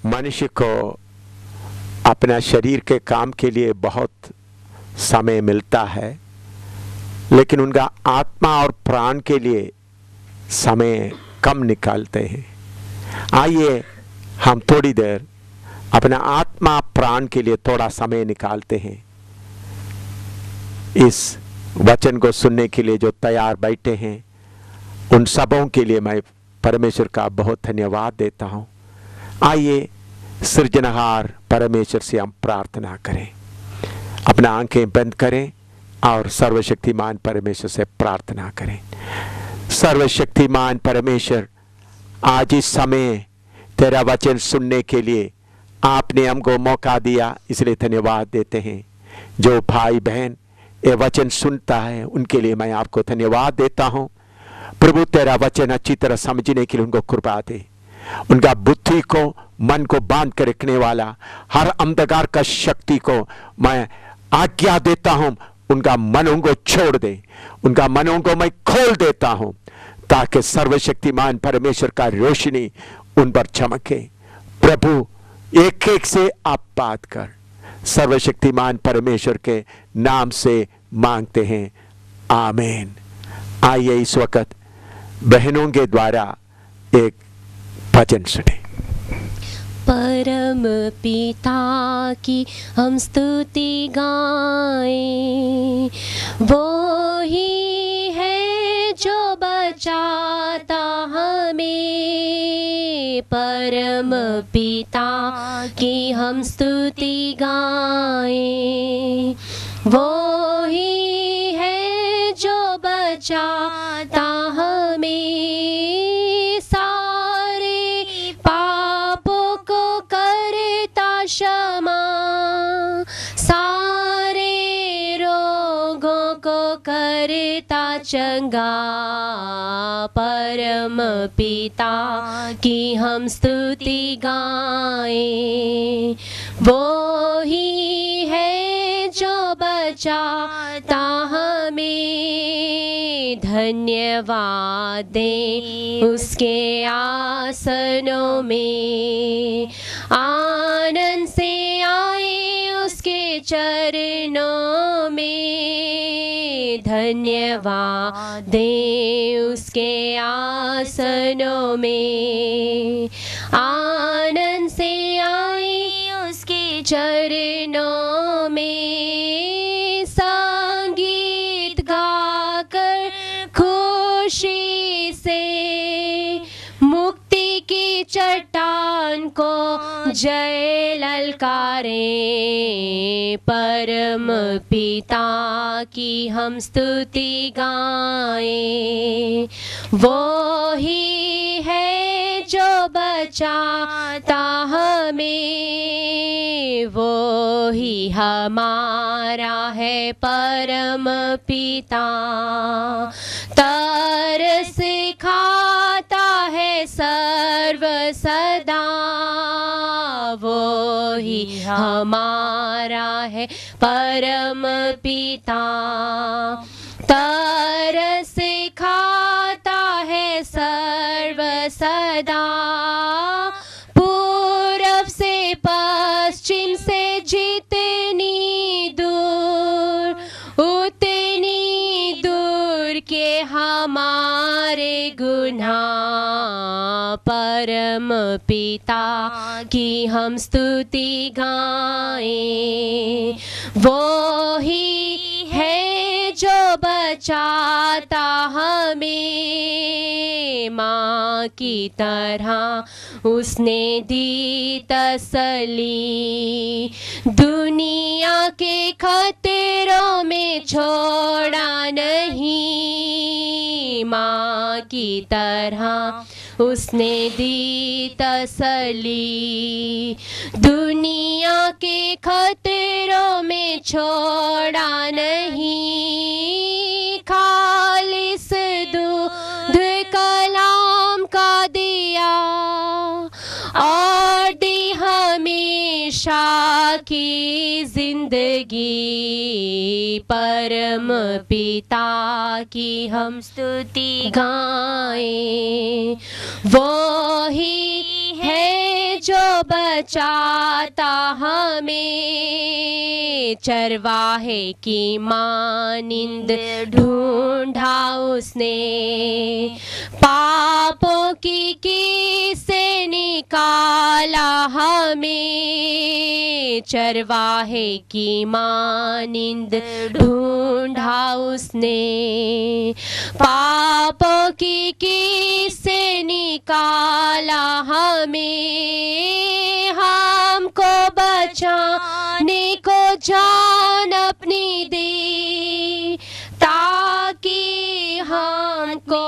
मनुष्य को अपना शरीर के काम के लिए बहुत समय मिलता है, लेकिन उनका आत्मा और प्राण के लिए समय कम निकालते हैं। आइए हम थोड़ी देर अपना आत्मा प्राण के लिए थोड़ा समय निकालते हैं। इस वचन को सुनने के लिए जो तैयार बैठे हैं, उन सबों के लिए मैं परमेश्वर का बहुत धन्यवाद देता हूं। आइए सृजनहार परमेश्वर से हम प्रार्थना करें। अपना आंखें बंद करें और सर्वशक्तिमान परमेश्वर से प्रार्थना करें। सर्वशक्तिमान परमेश्वर, आज इस समय तेरा वचन सुनने के लिए आपने हमको मौका दिया, इसलिए धन्यवाद देते हैं। जो भाई बहन ये वचन सुनता है, उनके लिए मैं आपको धन्यवाद देता हूं। प्रभु, तेरा वचन अच्छी तरह समझने के लिए उनको कृपा दे। उनका बुद्धि को, मन को बांध कर रखने वाला हर अंधकार का शक्ति को मैं आज्ञा देता हूं, उनका मनों को छोड़ दे। उनका मनों को मैं खोल देता हूं, ताकि सर्वशक्तिमान परमेश्वर का रोशनी उन पर चमके। प्रभु, एक एक से आप बात कर। सर्वशक्तिमान परमेश्वर के नाम से मांगते हैं, आमीन। आइए इस वक्त बहनों के द्वारा एक भजन सुने। परम पिता की हम स्तुति गाएं, वो ही है जो बचाता हमें। परम पिता की हम स्तुति गाएं, वो ही है जो बचाता हमें। क्षमा सारे रोगों को करता चंगा। परम पिता की हम स्तुति गाएं, वो ही है जो बचाता हमें। धन्यवाद दें उसके आसनों में, आनंद से आए उसके चरणों में। धन्यवाद दें उसके आसनों में, आनंद से आए उसके चरणों में। संगीत गाकर खुशी से मुक्ति की चट्टान को जय ललकारे। परम पिता की हम स्तुति गाएं, वो ही है जो बचाता हमें। वो ही हमारा है परम पिता, तरस खाता है सर्व सदा। वो ही हमारा है परम पिता, तरस खाता है सर्व सदा। पूरब से पश्चिम से जितनी दूर, उतनी दूर के हमारे गुनाह। परम पिता की हम स्तुति गाएं, वो ही है जो बचाता हमें। माँ की तरह उसने दी तसल्ली, दुनिया के खतरों में छोड़ा नहीं। माँ की तरह उसने दी तसल्ली, दुनिया के खतरों में छोड़ा नहीं। खालिस दूध कलाम का दिया और दी हमेशा की जिंदगी। परम पिता की हम स्तुति गाएं, वो ही है जो बचाता हमें। चरवाहे की मानिंद ढूंढा उसने, पापों की से निकाला हमें। चरवाहे की मानिंद ढूंढा उसने, पापों की से निकाला हमें। हमको बचाने को जान अपनी दी, ताकि हमको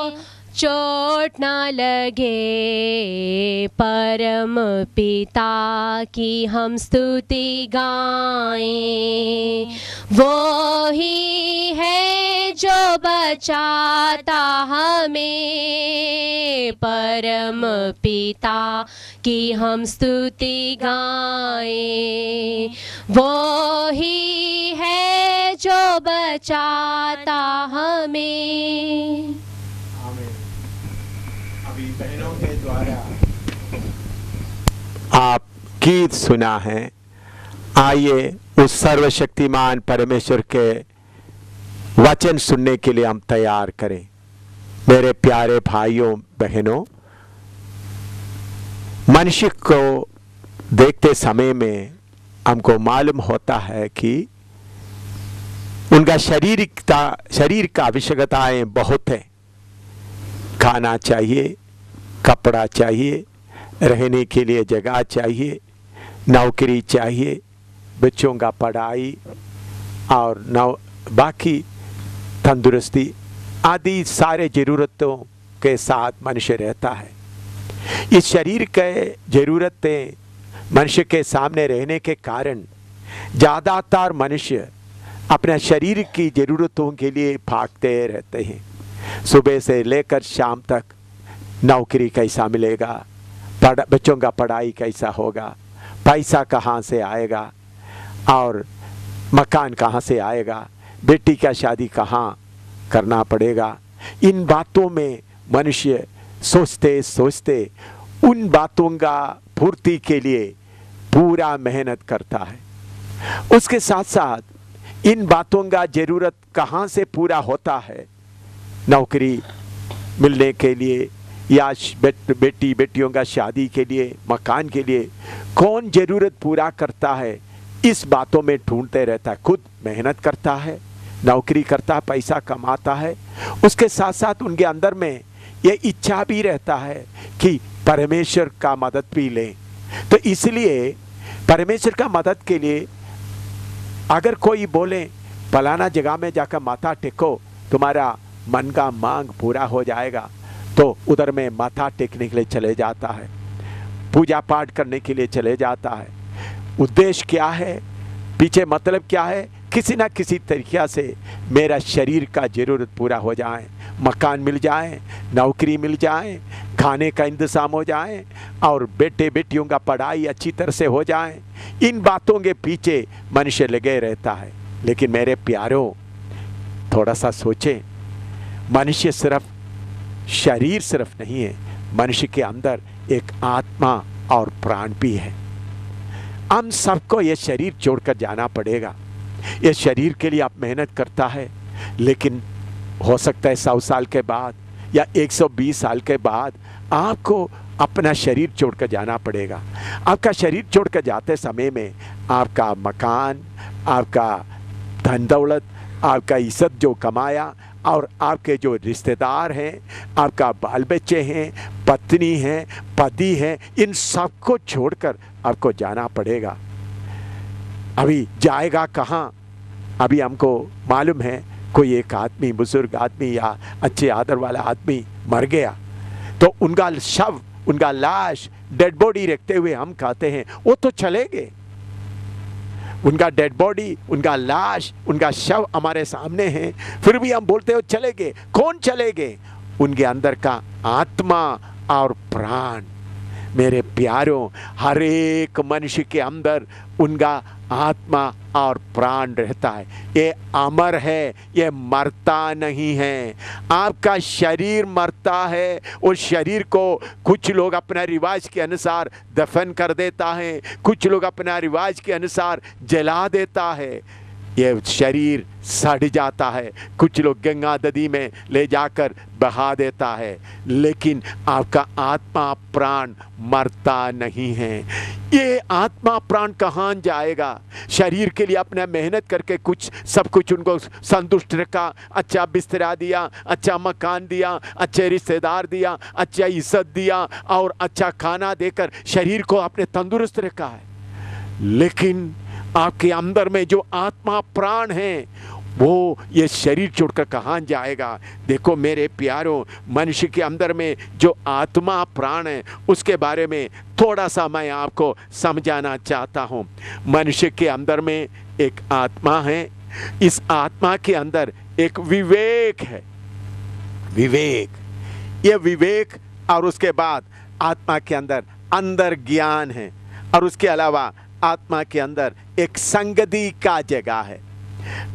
चोट न लगे। परम पिता की हम स्तुति गाएं, वो ही है जो बचाता हमें। परम पिता की हम स्तुति गाएं, वो ही है जो बचाता हमें। अभी बहनों के द्वारा आप गीत सुना है। आइए उस सर्वशक्तिमान परमेश्वर के वचन सुनने के लिए हम तैयार करें। मेरे प्यारे भाइयों बहनों, मनुष्य को देखते समय में हमको मालूम होता है कि उनका शरीर का आवश्यकताएं बहुत है। खाना चाहिए, कपड़ा चाहिए, रहने के लिए जगह चाहिए, नौकरी चाहिए, बच्चों का पढ़ाई और बाकी तंदुरुस्ती आदि सारे ज़रूरतों के साथ मनुष्य रहता है। इस शरीर के ज़रूरतें मनुष्य के सामने रहने के कारण ज़्यादातर मनुष्य अपने शरीर की ज़रूरतों के लिए भागते रहते हैं। सुबह से लेकर शाम तक नौकरी कैसा मिलेगा, बच्चों का पढ़ाई कैसा होगा, पैसा कहाँ से आएगा और मकान कहाँ से आएगा, बेटी का शादी कहाँ करना पड़ेगा। इन बातों में मनुष्य सोचते सोचते उन बातों का पूर्ति के लिए पूरा मेहनत करता है। उसके साथ साथ इन बातों का ज़रूरत कहाँ से पूरा होता है, नौकरी मिलने के लिए या बेटियों का शादी के लिए, मकान के लिए कौन ज़रूरत पूरा करता है, इस बातों में ढूंढते रहता है। खुद मेहनत करता है, नौकरी करता है, पैसा कमाता है। उसके साथ साथ उनके अंदर में ये इच्छा भी रहता है कि परमेश्वर का मदद भी लें। तो इसलिए परमेश्वर का मदद के लिए अगर कोई बोले फलाना जगह में जाकर माथा टेको, तुम्हारा मन का मांग पूरा हो जाएगा, तो उधर में माथा टेकने के लिए चले जाता है, पूजा पाठ करने के लिए चले जाता है। उद्देश्य क्या है, पीछे मतलब क्या है, किसी ना किसी तरीक़ा से मेरा शरीर का ज़रूरत पूरा हो जाए, मकान मिल जाए, नौकरी मिल जाए, खाने का इंतज़ाम हो जाए और बेटे बेटियों का पढ़ाई अच्छी तरह से हो जाए। इन बातों के पीछे मनुष्य लगे रहता है। लेकिन मेरे प्यारों, थोड़ा सा सोचें, मनुष्य सिर्फ शरीर सिर्फ नहीं है, मनुष्य के अंदर एक आत्मा और प्राण भी है। हम सबको ये शरीर छोड़कर जाना पड़ेगा। ये शरीर के लिए आप मेहनत करता है, लेकिन हो सकता है 100 साल के बाद या 120 साल के बाद आपको अपना शरीर छोड़कर जाना पड़ेगा। आपका शरीर छोड़कर जाते समय में आपका मकान, आपका धन दौलत, आपका इज्जत जो कमाया और आपके जो रिश्तेदार हैं, आपका बाल बच्चे हैं, पत्नी हैं, पति हैं, इन सबको छोड़कर आपको जाना पड़ेगा। अभी जाएगा कहाँ? अभी हमको मालूम है कोई एक आदमी, बुजुर्ग आदमी या अच्छे आदर वाला आदमी मर गया, तो उनका शव, उनका लाश, डेड बॉडी रखते हुए हम कहते हैं वो तो चले गए। उनका डेड बॉडी, उनका लाश, उनका शव हमारे सामने है, फिर भी हम बोलते हो चले गए। कौन चले गए? उनके अंदर का आत्मा और प्राण। मेरे प्यारों, हर एक मनुष्य के अंदर उनका आत्मा और प्राण रहता है। ये अमर है, ये मरता नहीं है। आपका शरीर मरता है, उस शरीर को कुछ लोग अपना रिवाज के अनुसार दफन कर देता है, कुछ लोग अपना रिवाज के अनुसार जला देता है। ये शरीर सड़ जाता है, कुछ लोग गंगा नदी में ले जाकर बहा देता है, लेकिन आपका आत्मा प्राण मरता नहीं है। ये आत्मा प्राण कहाँ जाएगा? शरीर के लिए अपना मेहनत करके सब कुछ उनको संतुष्ट रखा, अच्छा बिस्तरा दिया, अच्छा मकान दिया, अच्छे रिश्तेदार दिया, अच्छा इज्जत दिया और अच्छा खाना देकर शरीर को अपने तंदुरुस्त रखा है, लेकिन आपके अंदर में जो आत्मा प्राण है वो ये शरीर छोड़कर कहाँ जाएगा? देखो मेरे प्यारों, मनुष्य के अंदर में जो आत्मा प्राण है उसके बारे में थोड़ा सा मैं आपको समझाना चाहता हूँ। मनुष्य के अंदर में एक आत्मा है, इस आत्मा के अंदर एक विवेक है। ये विवेक और उसके बाद आत्मा के अंदर ज्ञान है, और उसके अलावा आत्मा के अंदर एक संगति का जगह है।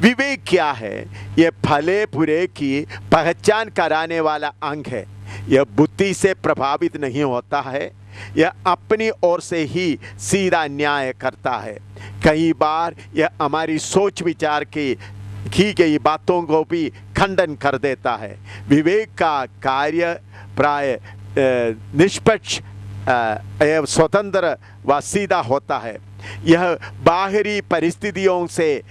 विवेक क्या है? यह भले बुरे की पहचान कराने वाला अंग है। यह बुद्धि से प्रभावित नहीं होता है, यह अपनी ओर से ही सीधा न्याय करता है। कई बार यह हमारी सोच विचार की गई बातों को भी खंडन कर देता है। विवेक का कार्य प्राय निष्पक्ष एवं स्वतंत्र व सीधा होता है। यह बाहरी परिस्थितियों से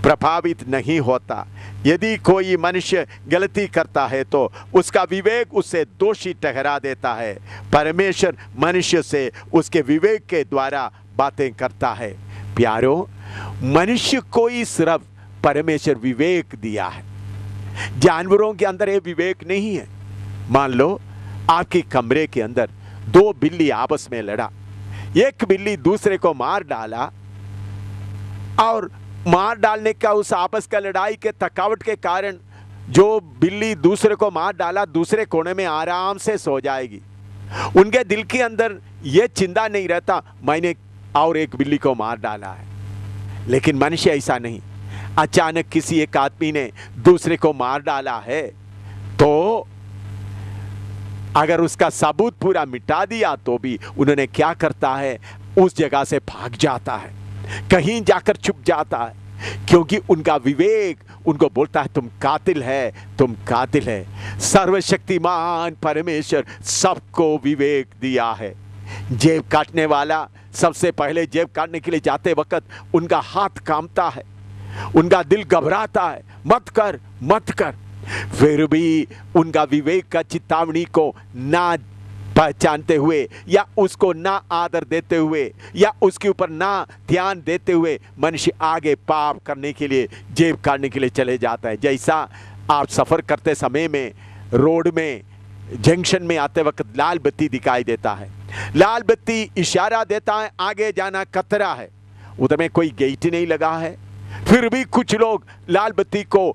प्रभावित नहीं होता। यदि कोई मनुष्य गलती करता है तो उसका विवेक उसे दोषी ठहरा देता है। परमेश्वर मनुष्य से उसके विवेक के द्वारा बातें करता है। प्यारों, मनुष्य को ही सिर्फ परमेश्वर विवेक दिया है, जानवरों के अंदर ये विवेक नहीं है। मान लो आपके कमरे के अंदर दो बिल्ली आपस में लड़ा, एक बिल्ली दूसरे को मार डाला, और मार डालने का उस आपस का लड़ाई के थकावट के कारण जो बिल्ली दूसरे को मार डाला दूसरे कोने में आराम से सो जाएगी। उनके दिल के अंदर यह चिंता नहीं रहता मैंने और एक बिल्ली को मार डाला है। लेकिन मनुष्य ऐसा नहीं। अचानक किसी एक आदमी ने दूसरे को मार डाला है तो अगर उसका सबूत पूरा मिटा दिया तो भी उन्होंने क्या करता है, उस जगह से भाग जाता है, कहीं जाकर छुप जाता है, क्योंकि उनका विवेक उनको बोलता है तुम कातिल है, तुम कातिल है। सर्वशक्तिमान परमेश्वर सबको विवेक दिया है। जेब काटने वाला सबसे पहले जेब काटने के लिए जाते वक्त उनका हाथ कांपता है, उनका दिल घबराता है, मत कर मत कर। फिर भी उनका विवेक का चेतावनी को ना पहचानते हुए या उसको ना आदर देते हुए या उसके ऊपर ना ध्यान देते हुए मनुष्य आगे पाप करने के लिए जेब काटने के लिए चले जाता है। जैसा आप सफ़र करते समय में रोड में जंक्शन में आते वक्त लाल बत्ती दिखाई देता है, लाल बत्ती इशारा देता है आगे जाना खतरा है, उधर में कोई गेट नहीं लगा है, फिर भी कुछ लोग लाल बत्ती को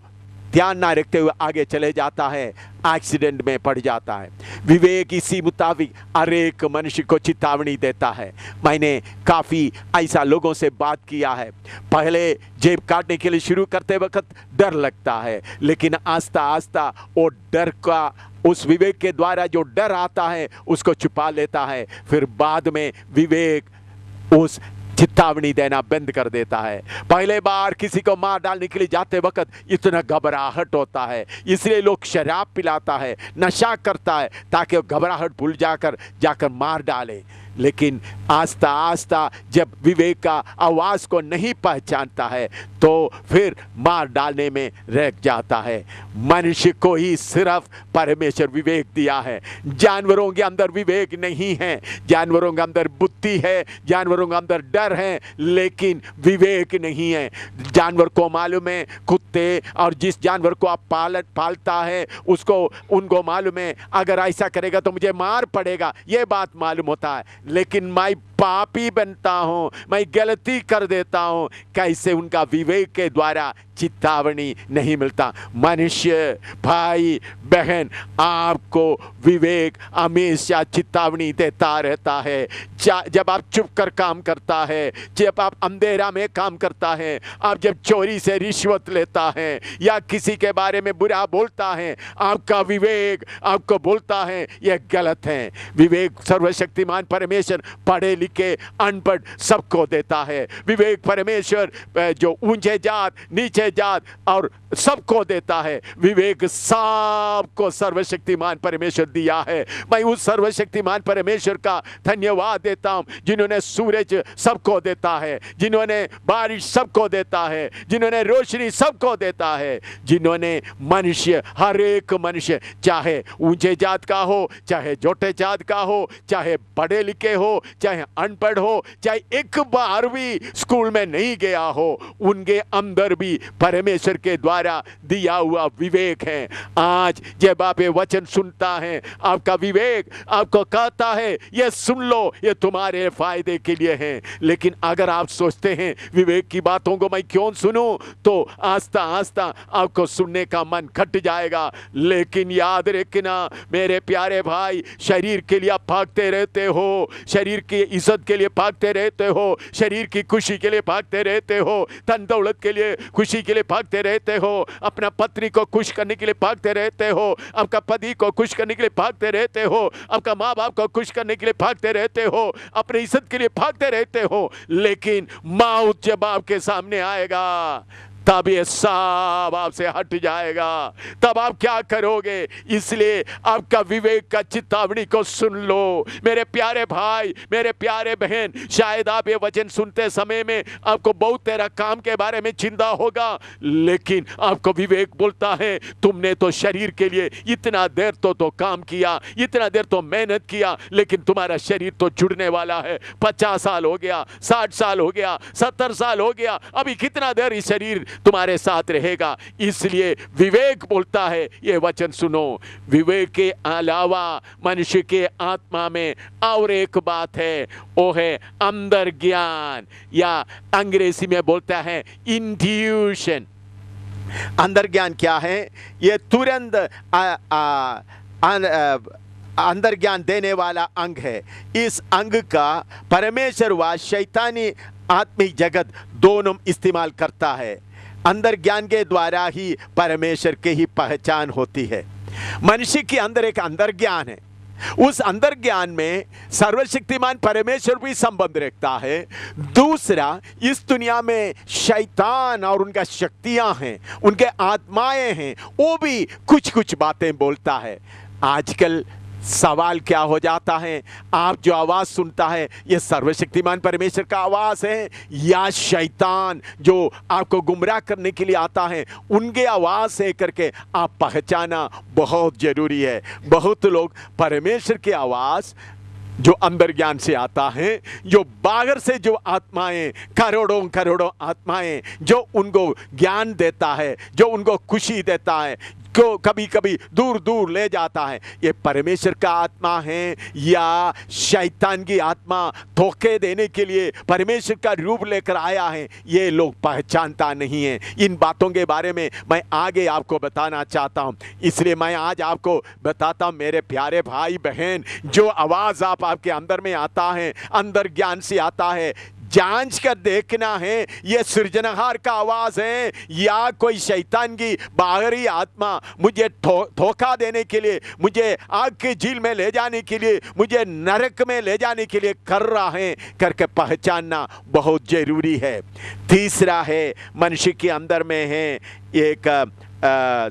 ध्यान ना रखते हुए आगे चले जाता है, एक्सीडेंट में पड़ जाता है। विवेक इसी मुताबिक हर एक मनुष्य को चेतावनी देता है। मैंने काफ़ी ऐसा लोगों से बात किया है, पहले जेब काटने के लिए शुरू करते वक्त डर लगता है, लेकिन आस्ता आस्ता वो डर का उस विवेक के द्वारा जो डर आता है उसको छुपा लेता है, फिर बाद में विवेक उस चेतावनी देना बंद कर देता है। पहले बार किसी को मार डालने के लिए जाते वक्त इतना घबराहट होता है, इसलिए लोग शराब पिलाता है, नशा करता है ताकि वो घबराहट भूल जाकर मार डाले। लेकिन आस्ता आस्ता जब विवेक का आवाज़ को नहीं पहचानता है तो फिर मार डालने में रह जाता है। मनुष्य को ही सिर्फ परमेश्वर विवेक दिया है, जानवरों के अंदर विवेक नहीं है। जानवरों के अंदर बुद्धि है, जानवरों के अंदर डर है, लेकिन विवेक नहीं है। जानवर को मालूम है, कुत्ते और जिस जानवर को आप पालता है उनको मालूम है अगर ऐसा करेगा तो मुझे मार पड़ेगा, ये बात मालूम होता है। लेकिन मैं पापी बनता हूँ, मैं गलती कर देता हूँ, कैसे उनका विवेक के द्वारा चेतावनी नहीं मिलता। मनुष्य भाई बहन, आपको विवेक हमेशा चेतावनी देता रहता है। जब आप चुप कर काम करता है, जब आप अंधेरा में काम करता है, आप जब चोरी से रिश्वत लेता है या किसी के बारे में बुरा बोलता है, आपका विवेक आपको बोलता है यह गलत है। विवेक सर्वशक्तिमान परमेश्वर पढ़े लिखे अनपढ़ सबको देता है। विवेक परमेश्वर जो ऊंचे जात नीचे जात और सबको देता है। विवेक सबको सर्वशक्तिमान परमेश्वर दिया है। मैं उस सर्वशक्तिमान परमेश्वर का धन्यवाद देता हूं जिन्होंने सूरज सबको देता है, जिन्होंने बारिश सबको देता है, जिन्होंने रोशनी सबको देता है, जिन्होंने मनुष्य, हर एक मनुष्य, चाहे ऊंचे जात का हो, चाहे छोटे जात का हो, चाहे पढ़े लिखे हो, चाहे अनपढ़ हो, चाहे एक बार भी स्कूल में नहीं गया हो, उनके अंदर भी परमेश्वर के द्वारा दिया हुआ विवेक है। आज जब आप ये वचन सुनता है, आपका विवेक आपको कहता है ये सुन लो, ये तुम्हारे फायदे के लिए है। लेकिन अगर आप सोचते हैं विवेक की बातों को मैं क्यों सुनूं, तो आस्ता आस्ता आपको सुनने का मन घट जाएगा। लेकिन याद रखना मेरे प्यारे भाई, शरीर के लिए आप भागते रहते हो, शरीर की इज्जत के लिए भागते रहते हो, शरीर की खुशी के लिए भागते रहते हो, धन दौलत के लिए खुशी के लिए भागते रहते हो, अपना पत्नी को खुश करने के लिए भागते रहते हो, आपका पति को खुश करने के लिए भागते रहते हो, आपका माँ बाप को खुश करने के लिए भागते रहते हो, अपनी इज्जत के लिए भागते रहते हो। लेकिन मौत जब आपके सामने आएगा तब ये सब आपसे हट जाएगा। तब आप क्या करोगे? इसलिए आपका विवेक का चेतावनी को सुन लो मेरे प्यारे भाई, मेरे प्यारे बहन। शायद आप ये वचन सुनते समय में आपको बहुत तेरा काम के बारे में चिंता होगा, लेकिन आपको विवेक बोलता है तुमने तो शरीर के लिए इतना देर तो काम किया, इतना देर तो मेहनत किया, लेकिन तुम्हारा शरीर तो जुड़ने वाला है। 50 साल हो गया, 60 साल हो गया, 70 साल हो गया, अभी कितना देर ये शरीर तुम्हारे साथ रहेगा। इसलिए विवेक बोलता है ये वचन सुनो। विवेक के अलावा मनुष्य के आत्मा में और एक बात है, वो है अंदर ज्ञान, या अंग्रेजी में बोलता है इंट्यूशन। अंदर ज्ञान क्या है? ये तुरंत अंदर ज्ञान देने वाला अंग है। इस अंग का परमेश्वर व शैतानी आत्मिक जगत दोनों इस्तेमाल करता है। अंदर ज्ञान के द्वारा ही परमेश्वर की ही पहचान होती है। मनुष्य के अंदर एक अंदर ज्ञान है, उस अंदर ज्ञान में सर्वशक्तिमान परमेश्वर भी संबंध रखता है। दूसरा, इस दुनिया में शैतान और उनका शक्तियां हैं, उनके आत्माएं हैं, वो भी कुछ कुछ बातें बोलता है। आजकल सवाल क्या हो जाता है, आप जो आवाज़ सुनता है ये सर्वशक्तिमान परमेश्वर का आवाज़ है या शैतान जो आपको गुमराह करने के लिए आता है उनके आवाज़ से करके आप पहचाना बहुत ज़रूरी है। बहुत लोग परमेश्वर की आवाज़ जो अंदर ज्ञान से आता है, जो बाहर से जो आत्माएं, करोड़ों करोड़ों आत्माएं जो उनको ज्ञान देता है, जो उनको खुशी देता है, को कभी कभी दूर दूर ले जाता है, ये परमेश्वर का आत्मा है या शैतान की आत्मा धोखे देने के लिए परमेश्वर का रूप लेकर आया है, ये लोग पहचानता नहीं है। इन बातों के बारे में मैं आगे आपको बताना चाहता हूँ। इसलिए मैं आज आपको बताता हूँ मेरे प्यारे भाई बहन, जो आवाज़ आपके अंदर में आता है, अंदर ज्ञान से आता है, जांच कर देखना है ये सृजनहार का आवाज़ है या कोई शैतान की बाहरी आत्मा मुझे धोखा देने के लिए, मुझे आग की झील में ले जाने के लिए, मुझे नरक में ले जाने के लिए कर रहा है करके पहचानना बहुत ज़रूरी है। तीसरा है, मनुष्य के अंदर में है एक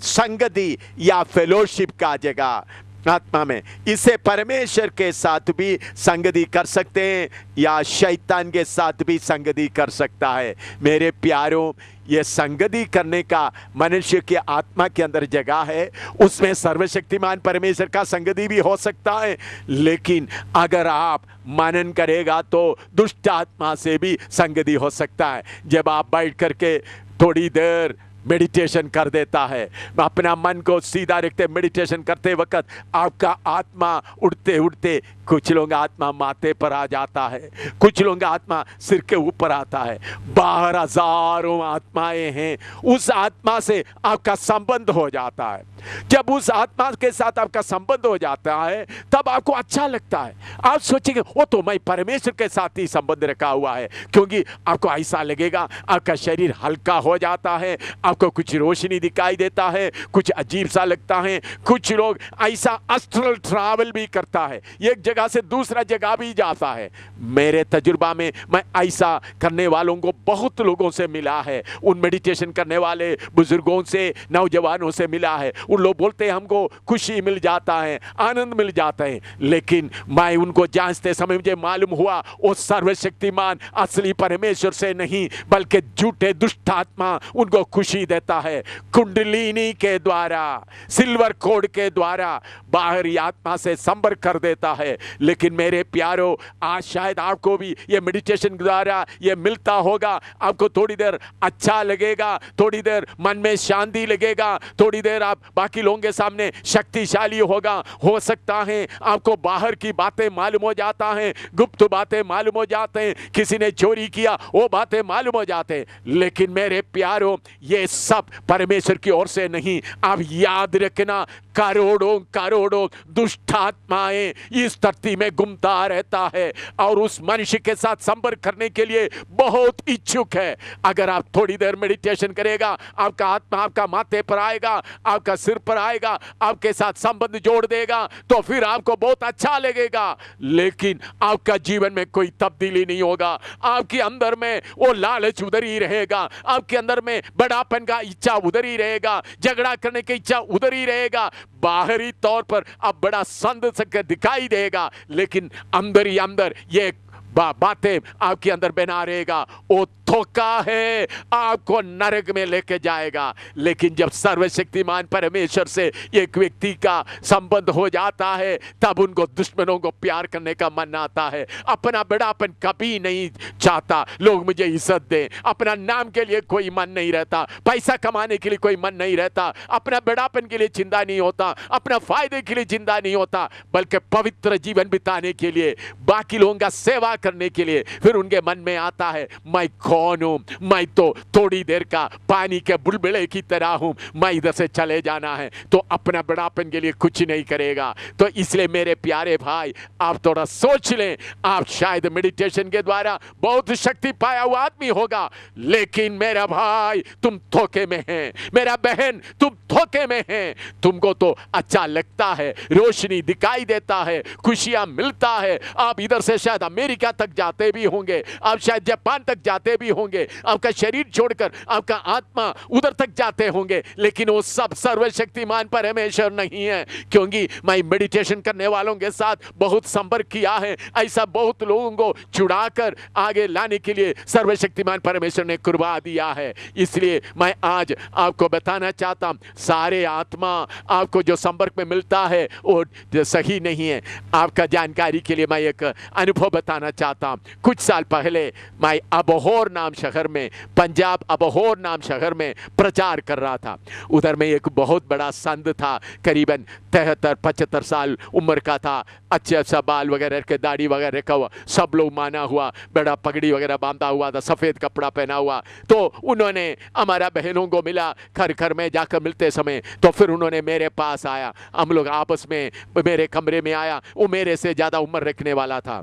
संगति या फेलोशिप का जगह आत्मा में। इसे परमेश्वर के साथ भी संगति कर सकते हैं या शैतान के साथ भी संगति कर सकता है। मेरे प्यारों, ये संगति करने का मनुष्य के आत्मा के अंदर जगह है, उसमें सर्वशक्तिमान परमेश्वर का संगति भी हो सकता है। लेकिन अगर आप मनन करेगा तो दुष्ट आत्मा से भी संगति हो सकता है। जब आप बैठ करके थोड़ी देर मेडिटेशन कर देता है। अपना मन को सीधा रखते मेडिटेशन करते वक्त आपका आत्मा उड़ते उड़ते, कुछ लोग आत्मा माथे पर आ जाता है, कुछ लोग आत्मा सिर के ऊपर आता है। बाहर हजारों आत्माएं हैं, उस आत्मा से आपका संबंध हो जाता है। जब उस आत्मा के साथ आपका संबंध हो जाता है तब आपको अच्छा लगता है। आप सोचेंगे वो तो मैं परमेश्वर के साथ ही संबंध रखा हुआ है, क्योंकि आपको ऐसा लगेगा, आपका शरीर हल्का हो जाता है, आपको कुछ रोशनी दिखाई देता है, कुछ अजीब सा लगता है। कुछ लोग ऐसा एस्ट्रल ट्रैवल भी करता है, एक जगह से दूसरा जगह भी जाता है। मेरे तजुर्बा में मैं ऐसा करने वालों को बहुत लोगों से मिला है, उन मेडिटेशन करने वाले बुजुर्गों से, नौजवानों से मिला है। उन लोग बोलते हैं हमको खुशी मिल जाता है, आनंद मिल जाता है, लेकिन मैं उनको जांचते समय मुझे मालूम हुआ वो सर्वशक्तिमान असली परमेश्वर से नहीं बल्कि झूठे दुष्ट आत्मा उनको खुशी देता है। कुंडलिनी के द्वारा, सिल्वर कोड के द्वारा बाहरी आत्मा से संपर्क कर देता है। लेकिन मेरे प्यारों, आज शायद आपको भी ये मेडिटेशन द्वारा ये मिलता होगा, आपको थोड़ी देर अच्छा लगेगा, थोड़ी देर मन में शांति लगेगा, थोड़ी देर आप बाकी लोगों के सामने शक्तिशाली होगा। हो सकता है आपको बाहर की बातें मालूम हो जाता है, गुप्त बातें मालूम हो जाते हैं, किसी ने चोरी किया वो बातें मालूम हो जाते हैं। लेकिन मेरे प्यारों, ये सब परमेश्वर की ओर से नहीं। आप याद रखना, करोड़ों करोड़ों दुष्ट आत्माएं इस धरती में घूमता रहता है और उस मनुष्य के साथ संपर्क करने के लिए बहुत इच्छुक है। अगर आप थोड़ी देर मेडिटेशन करेगा, आपका आत्मा आपका माथे पर आएगा, आपका सिर पर आएगा, आपके साथ संबंध जोड़ देगा, तो फिर आपको बहुत अच्छा लगेगा। लेकिन आपका जीवन में कोई तब्दीली नहीं होगा, आपके अंदर में वो लालच उधर ही रहेगा, आपके अंदर में बड़ापन का इच्छा उधर ही रहेगा, झगड़ा करने की इच्छा उधर ही रहेगा। बाहरी तौर पर अब बड़ा संत दिखाई देगा, लेकिन अंदर ही अंदर ये बातें आपके अंदर बना रहेगा। वो धोखा है, आपको नरक में लेके जाएगा। लेकिन जब सर्वशक्तिमान परमेश्वर से एक व्यक्ति का संबंध हो जाता है, तब उनको दुश्मनों को प्यार करने का मन आता है। अपना बड़ापन कभी नहीं चाहता, लोग मुझे इज्जत दें, अपना नाम के लिए कोई मन नहीं रहता, पैसा कमाने के लिए कोई मन नहीं रहता, अपना बड़ापन के लिए चिंता नहीं होता, अपना फायदे के लिए चिंता नहीं होता, बल्कि पवित्र जीवन बिताने के लिए, बाकी लोगों का सेवा करने के लिए। फिर उनके मन में आता है, मैं कौन हूं, मैं तो थोड़ी देर का पानी के बुलबुले की तरह हूं, मैं इधर से चले जाना है, तो अपना बड़ापन के लिए कुछ नहीं करेगा। तो इसलिए मेरे प्यारे भाई, आप थोड़ा सोच लें। आप शायद मेडिटेशन के द्वारा बहुत शक्ति पाया हुआ आदमी होगा, लेकिन मेरा भाई तुम धोखे में हैं, मेरा बहन तुम धोखे में हैं। तुमको तो अच्छा लगता है, रोशनी दिखाई देता है, खुशियां मिलता है, आप इधर से शायद अमेरिका तक जाते भी होंगे, आप शायद जापान तक जाते भी होंगे, आपका शरीर छोड़कर आपका आत्मा उधर तक जाते होंगे, लेकिन वो सब सर्वशक्तिमान परमेश्वर नहीं है। क्योंकि मैं मेडिटेशन करने वालों के साथ बहुत संपर्क किया है, ऐसा बहुत लोगों को छुड़ाकर आगे लाने के लिए सर्वशक्तिमान परमेश्वर ने कुर्बान दिया है। इसलिए मैं आज आपको बताना चाहता हूं, सारे आत्मा आपको जो संपर्क में मिलता है वो सही नहीं है। आपका जानकारी के लिए मैं एक अनुभव बताना चाहता हूं। कुछ साल पहले मैं अबोहर नाम शहर में, पंजाब अबोहर नाम शहर में प्रचार कर रहा था। उधर में एक बहुत बड़ा संत था, करीबन 73-75 साल उम्र का था, अच्छे अच्छा बाल वगैरह के, दाढ़ी वगैरह रखा हुआ, सब लोग माना हुआ, बड़ा पगड़ी वगैरह बांधा हुआ था, सफ़ेद कपड़ा पहना हुआ। तो उन्होंने हमारा बहनों को मिला, घर घर में जाकर मिलते समय, तो फिर उन्होंने मेरे पास आया, हम लोग आपस में, मेरे कमरे में आया। वो मेरे से ज़्यादा उम्र रखने वाला था,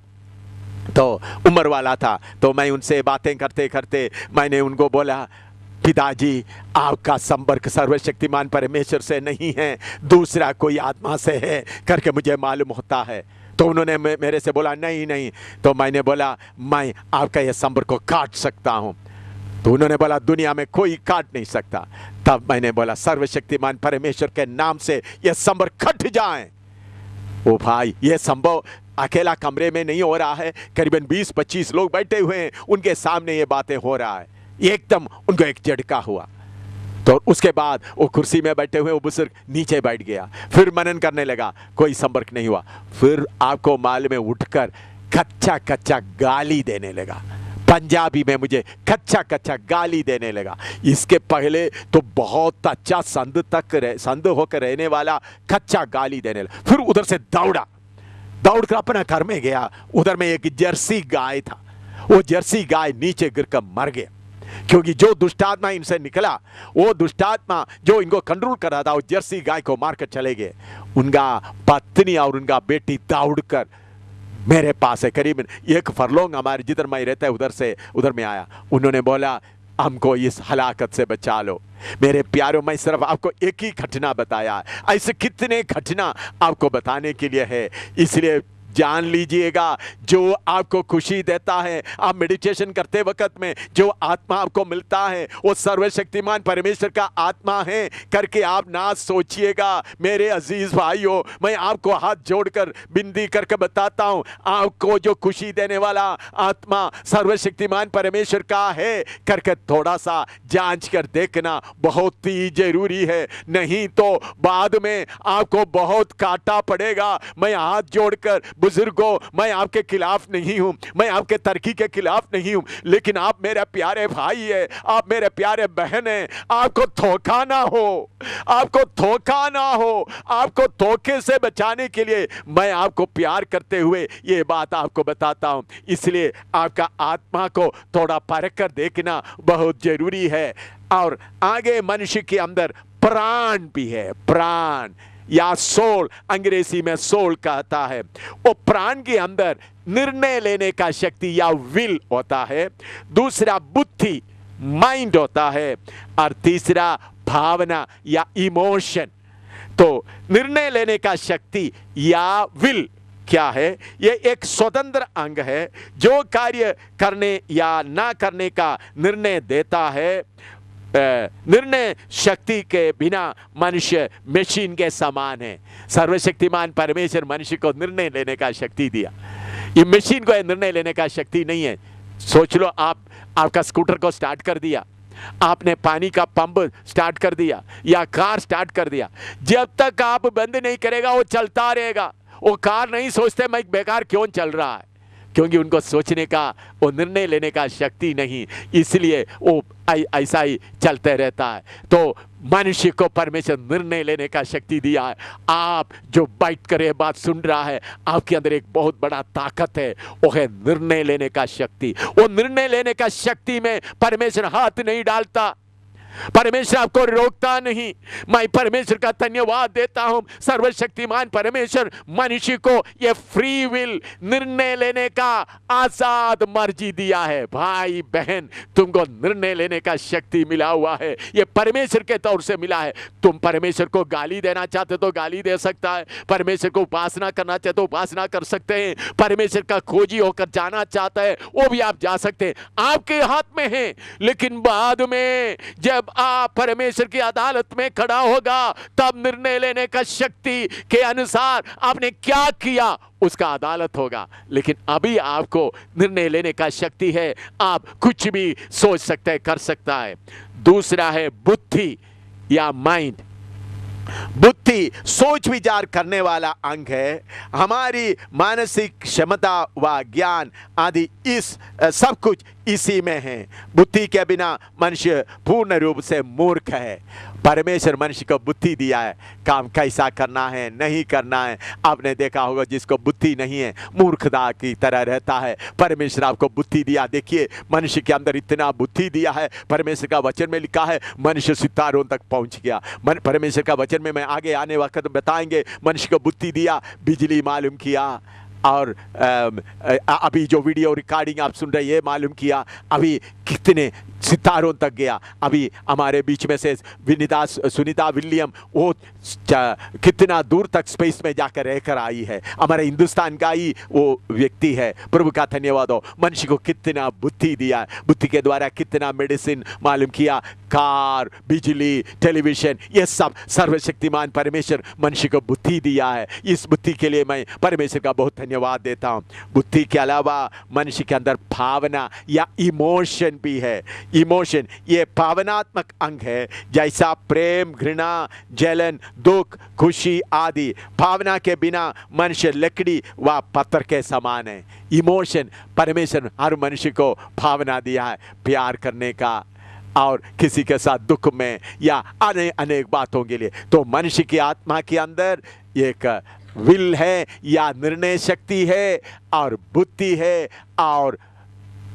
तो उम्र वाला था। तो मैं उनसे बातें करते करते मैंने उनको बोला, पिताजी आपका संपर्क सर्वशक्तिमान परमेश्वर से नहीं है, दूसरा कोई आत्मा से है करके मुझे मालूम होता है। तो उन्होंने मेरे से बोला नहीं नहीं। तो मैंने बोला मैं आपका यह संपर्क को काट सकता हूँ। तो उन्होंने बोला दुनिया में कोई काट नहीं सकता। तब मैंने बोला सर्वशक्तिमान परमेश्वर के नाम से यह संपर्क कट जाए। ओ भाई, यह संभव अकेला कमरे में नहीं हो रहा है, करीबन 20-25 लोग बैठे हुए हैं, उनके सामने ये बातें हो रहा है। एकदम उनको एक झटका हुआ। तो उसके बाद वो कुर्सी में बैठे हुए वो बुजुर्ग नीचे बैठ गया, फिर मनन करने लगा, कोई संपर्क नहीं हुआ। फिर आपको माल में उठकर कच्चा कच्चा गाली देने लगा, पंजाबी में मुझे कच्चा कच्चा गाली देने लगा। इसके पहले तो बहुत अच्छा संत होकर रहने वाला कच्चा गाली देने लगा। फिर उधर से दौड़कर अपना घर में गया। उधर में एक जर्सी गाय था, वो जर्सी गाय नीचे गिरकर मर गया, क्योंकि जो दुष्टात्मा इनसे निकला, वो दुष्टात्मा जो इनको कंट्रोल कर रहा था, वो जर्सी गाय को मारकर चले गए। उनका पत्नी और उनका बेटी दौड़कर मेरे पास है, करीबन 1 फरलोंग हमारे जिधर मैं रहता है उधर में आया। उन्होंने बोला हमको इस हलाकत से बचा लो। मेरे प्यारों, मैं सिर्फ आपको एक ही घटना बताया है, ऐसे कितने घटना आपको बताने के लिए है। इसलिए जान लीजिएगा, जो आपको खुशी देता है, आप मेडिटेशन करते वक्त में जो आत्मा आपको मिलता है वो सर्वशक्तिमान परमेश्वर का आत्मा है करके आप ना सोचिएगा। मेरे अजीज भाइयों, मैं आपको हाथ जोड़कर विनती करके बताता हूं, आपको जो खुशी देने वाला आत्मा सर्वशक्तिमान परमेश्वर का है करके थोड़ा सा जांच कर देखना बहुत ही जरूरी है, नहीं तो बाद में आपको बहुत काटा पड़ेगा। मैं हाथ जोड़कर बुजुर्गों, मैं आपके खिलाफ नहीं हूं, मैं आपके तरक्की के खिलाफ नहीं हूं, लेकिन आप मेरे प्यारे भाई है, आप मेरे प्यारे बहन है। आपको धोखा ना हो, आपको धोखा ना हो। आपको धोखे से बचाने के लिए मैं आपको प्यार करते हुए ये बात आपको बताता हूं। इसलिए आपका आत्मा को थोड़ा परख कर देखना बहुत जरूरी है। और आगे मनुष्य के अंदर प्राण भी है, प्राण या सोल, अंग्रेजी में सोल कहता है। वो प्राण के अंदर निर्णय लेने का शक्ति या विल होता है, दूसरा बुद्धि माइंड होता है, और तीसरा भावना या इमोशन। तो निर्णय लेने का शक्ति या विल क्या है? ये एक स्वतंत्र अंग है जो कार्य करने या ना करने का निर्णय देता है। निर्णय शक्ति के बिना मनुष्य मशीन के समान है। सर्वशक्तिमान परमेश्वर मनुष्य को निर्णय लेने का शक्ति दिया, ये मशीन को निर्णय लेने का शक्ति नहीं है। सोच लो, आपका स्कूटर को स्टार्ट कर दिया, आपने पानी का पंप स्टार्ट कर दिया या कार स्टार्ट कर दिया, जब तक आप बंद नहीं करेगा वो चलता रहेगा। वो कार नहीं सोचते मैं बेकार क्यों चल रहा है, क्योंकि उनको सोचने का, वो निर्णय लेने का शक्ति नहीं, इसलिए वो ऐसा ही चलते रहता है। तो मनुष्य को परमेश्वर निर्णय लेने का शक्ति दिया है। आप जो बैठ कर ये बात सुन रहा है, आपके अंदर एक बहुत बड़ा ताकत है, वो है निर्णय लेने का शक्ति। वो निर्णय लेने का शक्ति में परमेश्वर हाथ नहीं डालता, परमेश्वर आपको रोकता नहीं। मैं परमेश्वर का धन्यवाद देता हूं, सर्वशक्तिमान परमेश्वर मनुष्य को ये फ्री विल, निर्णय लेने का आजाद मर्जी दिया है। भाई बहन, तुमको निर्णय लेने का शक्ति मिला हुआ है, ये परमेश्वर के तौर से मिला है। तुम परमेश्वर को गाली देना चाहते तो गाली दे सकता है, परमेश्वर को उपासना करना चाहते तो उपासना कर सकते हैं, परमेश्वर का खोजी होकर जाना चाहता है वो भी आप जा सकते हैं, आपके हाथ में है। लेकिन बाद में जब आप परमेश्वर की अदालत में खड़ा होगा, तब निर्णय लेने का शक्ति के अनुसार आपने क्या किया उसका अदालत होगा। लेकिन अभी आपको निर्णय लेने का शक्ति है, आप कुछ भी सोच सकते हैं, कर सकता है। दूसरा है बुद्धि या माइंड। बुद्धि सोच विचार करने वाला अंग है। हमारी मानसिक क्षमता व ज्ञान आदि इस सब कुछ इसी में है। बुद्धि के बिना मनुष्य पूर्ण रूप से मूर्ख है। परमेश्वर मनुष्य को बुद्धि दिया है, काम कैसा करना है नहीं करना है। आपने देखा होगा जिसको बुद्धि नहीं है मूर्खता की तरह रहता है। परमेश्वर आपको बुद्धि दिया। देखिए मनुष्य के अंदर इतना बुद्धि दिया है। परमेश्वर का वचन में लिखा है मनुष्य सितारों तक पहुंच गया। परमेश्वर का वचन में मैं आगे आने वक्त बताएंगे मनुष्य को बुद्धि दिया, बिजली मालूम किया, और अभी जो वीडियो रिकॉर्डिंग आप सुन रहे हैं मालूम किया, अभी कितने सितारों तक गया। अभी हमारे बीच में से सुनीता विलियम वो कितना दूर तक स्पेस में जाकर रहकर आई है। हमारे हिंदुस्तान का ही वो व्यक्ति है। प्रभु का धन्यवाद हो। मनुष्य को कितना बुद्धि दिया, बुद्धि के द्वारा कितना मेडिसिन मालूम किया, कार, बिजली, टेलीविजन, ये सब सर्वशक्तिमान परमेश्वर मनुष्य को बुद्धि दिया है। इस बुद्धि के लिए मैं परमेश्वर का बहुत धन्यवाद देता हूँ। बुद्धि के अलावा मनुष्य के अंदर भावना या इमोशन भी है। इमोशन ये भावनात्मक अंग है, जैसा प्रेम, घृणा, जलन, दुख, खुशी आदि। भावना के बिना मनुष्य लकड़ी व पत्थर के समान है। इमोशन, परमेश्वर हर मनुष्य को भावना दिया है प्यार करने का और किसी के साथ दुख में या अनेक बातों के लिए। तो मनुष्य की आत्मा के अंदर एक विल है या निर्णय शक्ति है और बुद्धि है और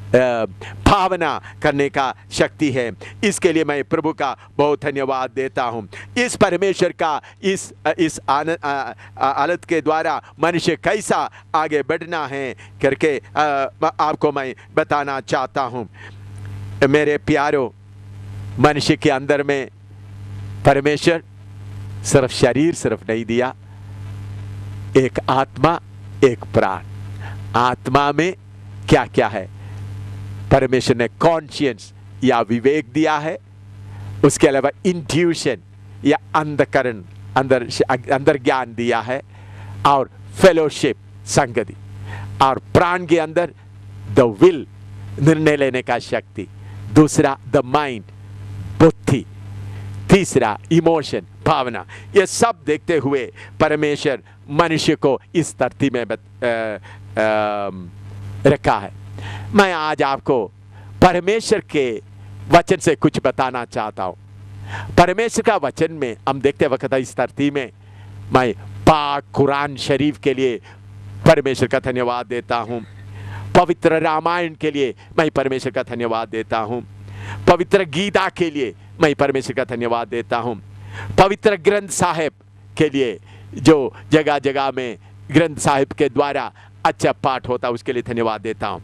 भावना करने का शक्ति है। इसके लिए मैं प्रभु का बहुत धन्यवाद देता हूँ। इस परमेश्वर का इस हालत के द्वारा मनुष्य कैसा आगे बढ़ना है करके आपको मैं बताना चाहता हूँ। मेरे प्यारों, मनुष्य के अंदर में परमेश्वर सिर्फ शरीर सिर्फ नहीं दिया, एक आत्मा, एक प्राण। आत्मा में क्या क्या है? परमेश्वर ने कॉन्शियंस या विवेक दिया है, उसके अलावा इंट्यूशन या अंधकरण, अंदर ज्ञान दिया है, और फेलोशिप, संगति। और प्राण के अंदर द विल, निर्णय लेने का शक्ति। दूसरा द माइंड, बुद्धि। तीसरा इमोशन, भावना। ये सब देखते हुए परमेश्वर मनुष्य को इस धरती में रखा है। मैं आज आपको परमेश्वर के वचन से कुछ बताना चाहता हूँ। परमेश्वर का वचन में हम देखते वक्त इस धरती में मैं पाक कुरान शरीफ के लिए परमेश्वर का धन्यवाद देता हूँ। पवित्र रामायण के लिए मैं परमेश्वर का धन्यवाद देता हूँ। पवित्र गीता के लिए मैं परमेश्वर का धन्यवाद देता हूँ। पवित्र ग्रंथ साहिब के लिए जो जगह जगह में ग्रंथ साहिब के द्वारा अच्छा पाठ होता है उसके लिए धन्यवाद देता हूँ।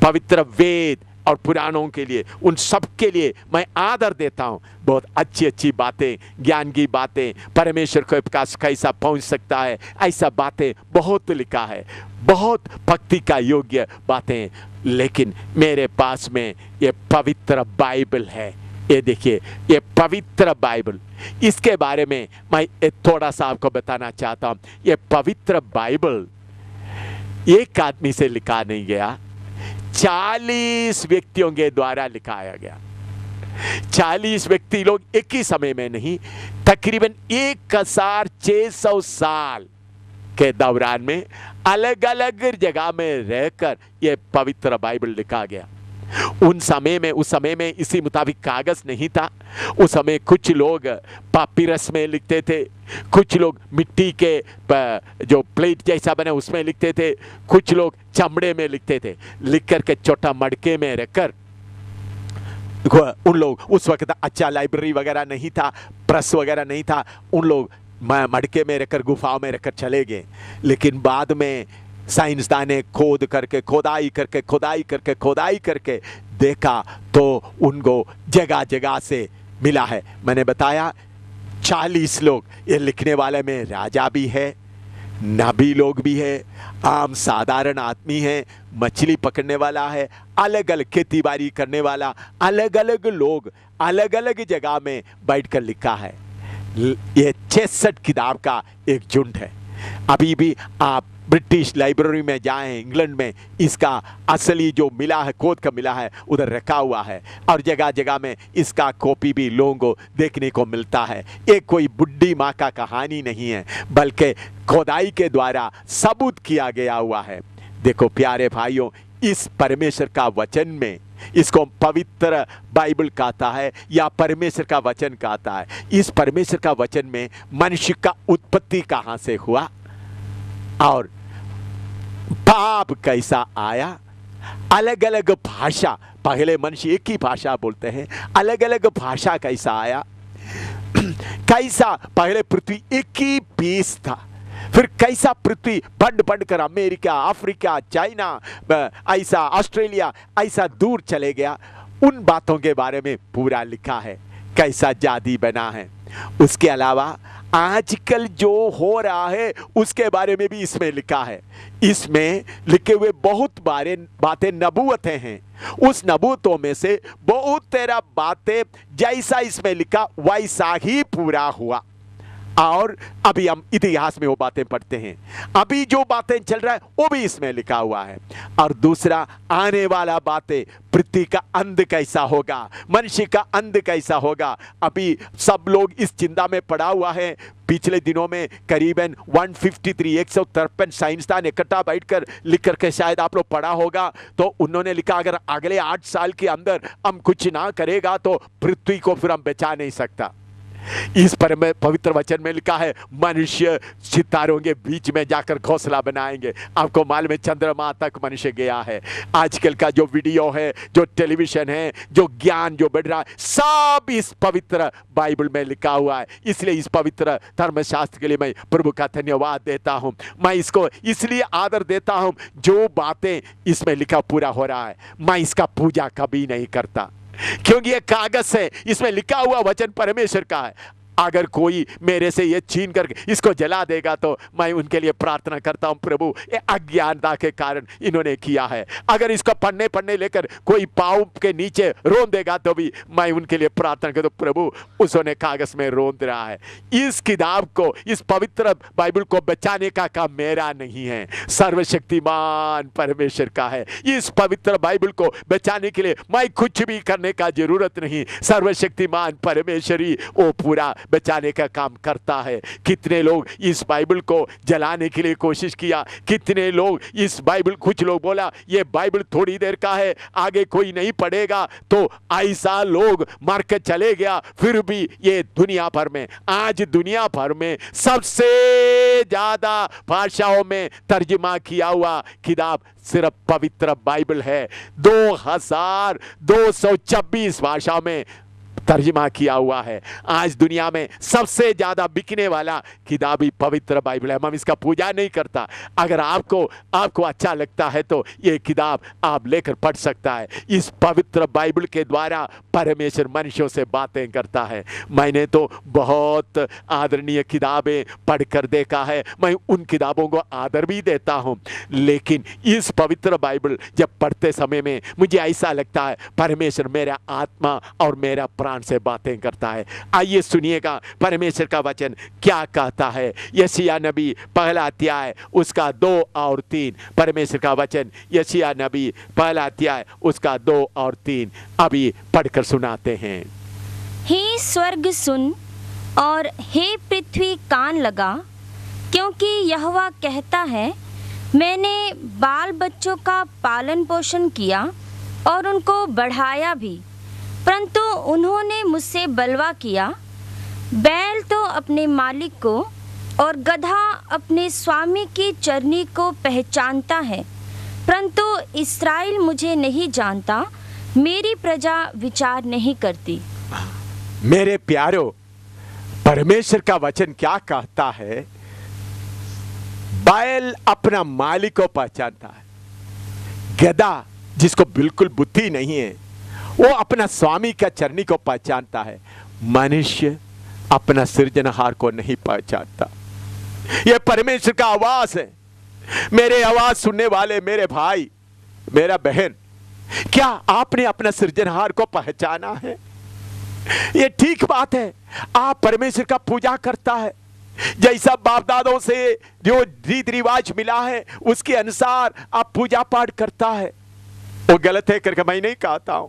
पवित्र वेद और पुराणों के लिए, उन सब के लिए मैं आदर देता हूँ। बहुत अच्छी अच्छी बातें, ज्ञान की बातें, परमेश्वर के पास कैसा पहुँच सकता है ऐसा बातें बहुत लिखा है, बहुत भक्ति का योग्य बातें। लेकिन मेरे पास में ये पवित्र बाइबल है। ये देखिए, ये पवित्र बाइबल, इसके बारे में मैं थोड़ा सा आपको बताना चाहता हूँ। ये पवित्र बाइबल एक आदमी से लिखा नहीं गया, 40 व्यक्तियों के द्वारा लिखाया गया। 40 व्यक्ति लोग एक ही समय में नहीं, तकरीबन 1600 साल के दौरान में अलग अलग जगह में रहकर यह पवित्र बाइबल लिखा गया। उस समय में इसी मुताबिक कागज नहीं था। उस समय कुछ लोग पापिरस में लिखते थे, कुछ लोग मिट्टी के जो प्लेट जैसा बने उसमें लिखते थे, कुछ लोग चमड़े में लिखते थे। लिख करके छोटा मटके में रखकर उन लोग, उस वक्त अच्छा लाइब्रेरी वगैरह नहीं था, प्रेस वगैरह नहीं था, उन लोग मटके में रखकर गुफाओं में रखकर चले गए। लेकिन बाद में साइंसदान ने खोदाई करके देखा तो उनको जगह जगह से मिला है। मैंने बताया 40 लोग, ये लिखने वाले में राजा भी है, नबी लोग भी है, आम साधारण आदमी है, मछली पकड़ने वाला है, अलग अलग खेती बाड़ी करने वाला, अलग अलग लोग अलग अलग जगह में बैठकर लिखा है। ये 66 किताब का एक झुंड है। अभी भी आप ब्रिटिश लाइब्रेरी में जाएं, इंग्लैंड में, इसका असली जो मिला है, खोद का मिला है, उधर रखा हुआ है। और जगह जगह में इसका कॉपी भी लोगों को देखने को मिलता है। ये कोई बुढ़ी माँ का कहानी नहीं है, बल्कि खोदाई के द्वारा सबूत किया गया हुआ है। देखो प्यारे भाइयों, इस परमेश्वर का वचन में, इसको पवित्र बाइबल कहता है या परमेश्वर का वचन कहता है। इस परमेश्वर का वचन में मनुष्य का उत्पत्ति कहाँ से हुआ और पाप कैसा आया, अलग अलग भाषा, पहले मनुष्य एक ही भाषा बोलते हैं, अलग अलग भाषा कैसा आया, कैसा पहले पृथ्वी एक ही पीस था, फिर कैसा पृथ्वी बढ़ कर अमेरिका, अफ्रीका, चाइना, ऐसा ऑस्ट्रेलिया, ऐसा दूर चले गया। उन बातों के बारे में पूरा लिखा है। कैसा जादी बना है। उसके अलावा आजकल जो हो रहा है उसके बारे में भी इसमें लिखा है। इसमें लिखे हुए बहुत बातें नबूवतें हैं। उस नबूवतों में से बहुत तेरा बातें जैसा इसमें लिखा वैसा ही पूरा हुआ। और अभी हम इतिहास में वो बातें पढ़ते हैं, अभी जो बातें चल रहा है वो भी इसमें लिखा हुआ है। और दूसरा, आने वाला बातें, पृथ्वी का अंत कैसा होगा, मनुष्य का अंत कैसा होगा, अभी सब लोग इस चिंता में पड़ा हुआ है। पिछले दिनों में करीबन 153 साइंसदान इकट्ठा बैठकर लिख करके, शायद आप लोग पढ़ा होगा, तो उन्होंने लिखा अगर अगले 8 साल के अंदर हम कुछ ना करेगा तो पृथ्वी को फिर हम बचा नहीं सकता। इस पर में पवित्र वचन में लिखा है मनुष्य सितारों के बीच में जाकर घोंसला बनाएंगे। आपको मालूम है चंद्रमा तक मनुष्य गया है। आजकल का जो वीडियो है, जो टेलीविजन है, जो ज्ञान जो बढ़ रहा है, सब इस पवित्र बाइबल में लिखा हुआ है। इसलिए इस पवित्र धर्मशास्त्र के लिए मैं प्रभु का धन्यवाद देता हूं। मैं इसको इसलिए आदर देता हूं, जो बातें इसमें लिखा पूरा हो रहा है। मैं इसका पूजा कभी नहीं करता, क्योंकि ये कागज है, इसमें लिखा हुआ वचन परमेश्वर का है। अगर कोई मेरे से ये छीन कर इसको जला देगा तो मैं उनके लिए प्रार्थना करता हूं, प्रभु ये अज्ञानता के कारण इन्होंने किया है। अगर इसको पढ़ने लेकर कोई पाँव के नीचे रोन देगा तो भी मैं उनके लिए प्रार्थना करता हूं, प्रभु उसने कागज में रोन रहा है। इस किताब को, इस पवित्र बाइबल को बचाने का काम मेरा नहीं है, सर्वशक्तिमान परमेश्वर का है। इस पवित्र बाइबल को बचाने के लिए मैं कुछ भी करने का जरूरत नहीं, सर्वशक्तिमान परमेश्वर ही वो पूरा बचाने का काम करता है। कितने लोग इस बाइबल को जलाने के लिए कोशिश किया, कितने लोग इस बाइबल, कुछ लोग बोला ये बाइबल थोड़ी देर का है, आगे कोई नहीं पढ़ेगा, तो ऐसा लोग मार के चले गया। फिर भी ये दुनिया भर में, आज दुनिया भर में सबसे ज्यादा भाषाओं में तर्जुमा किया हुआ किताब सिर्फ पवित्र बाइबल है। 2226 भाषाओं में तर्जुमा किया हुआ है। आज दुनिया में सबसे ज्यादा बिकने वाला किताब ही पवित्र बाइबल है। हम इसका पूजा नहीं करता। अगर आपको अच्छा लगता है तो ये किताब आप लेकर पढ़ सकता है। इस पवित्र बाइबल के द्वारा परमेश्वर मनुष्यों से बातें करता है। मैंने तो बहुत आदरणीय किताबें पढ़कर देखा है, मैं उन किताबों को आदर भी देता हूं, लेकिन इस पवित्र बाइबल जब पढ़ते समय में मुझे ऐसा लगता है परमेश्वर मेरा आत्मा और मेरा प्राण से बातें करता है। आइए सुनिएगा परमेश्वर का वचन क्या कहता है। यशायाह नबी पहला अध्याय उसका 2 और 3। परमेश्वर का वचन यशायाह नबी पहला अध्याय उसका 2 और 3 अभी पढ़कर सुनाते हैं। हे स्वर्ग सुन और हे पृथ्वी कान लगा, क्योंकि यहोवा कहता है मैंने बाल बच्चों का पालन पोषण किया और उनको बढ़ाया भी, परंतु उन्होंने मुझसे बलवा किया। बैल तो अपने मालिक को और गधा अपने स्वामी की चरनी को पहचानता है, परंतु इस्राएल मुझे नहीं जानता, मेरी प्रजा विचार नहीं करती। मेरे प्यारो, परमेश्वर का वचन क्या कहता है? बैल अपना मालिक को पहचानता है, गधा जिसको बिल्कुल बुद्धि नहीं है वो अपना स्वामी का चरनी को पहचानता है। मनुष्य अपना सृजनहार को नहीं पहचानता। यह परमेश्वर का आवाज है। मेरे आवाज सुनने वाले मेरे भाई, मेरा बहन, क्या आपने अपना सृजनहार को पहचाना है? यह ठीक बात है, आप परमेश्वर का पूजा करता है, जैसा बाप दादों से जो रीति रिवाज मिला है उसके अनुसार आप पूजा पाठ करता है। वो गलत है करके मैं नहीं कहता हूं,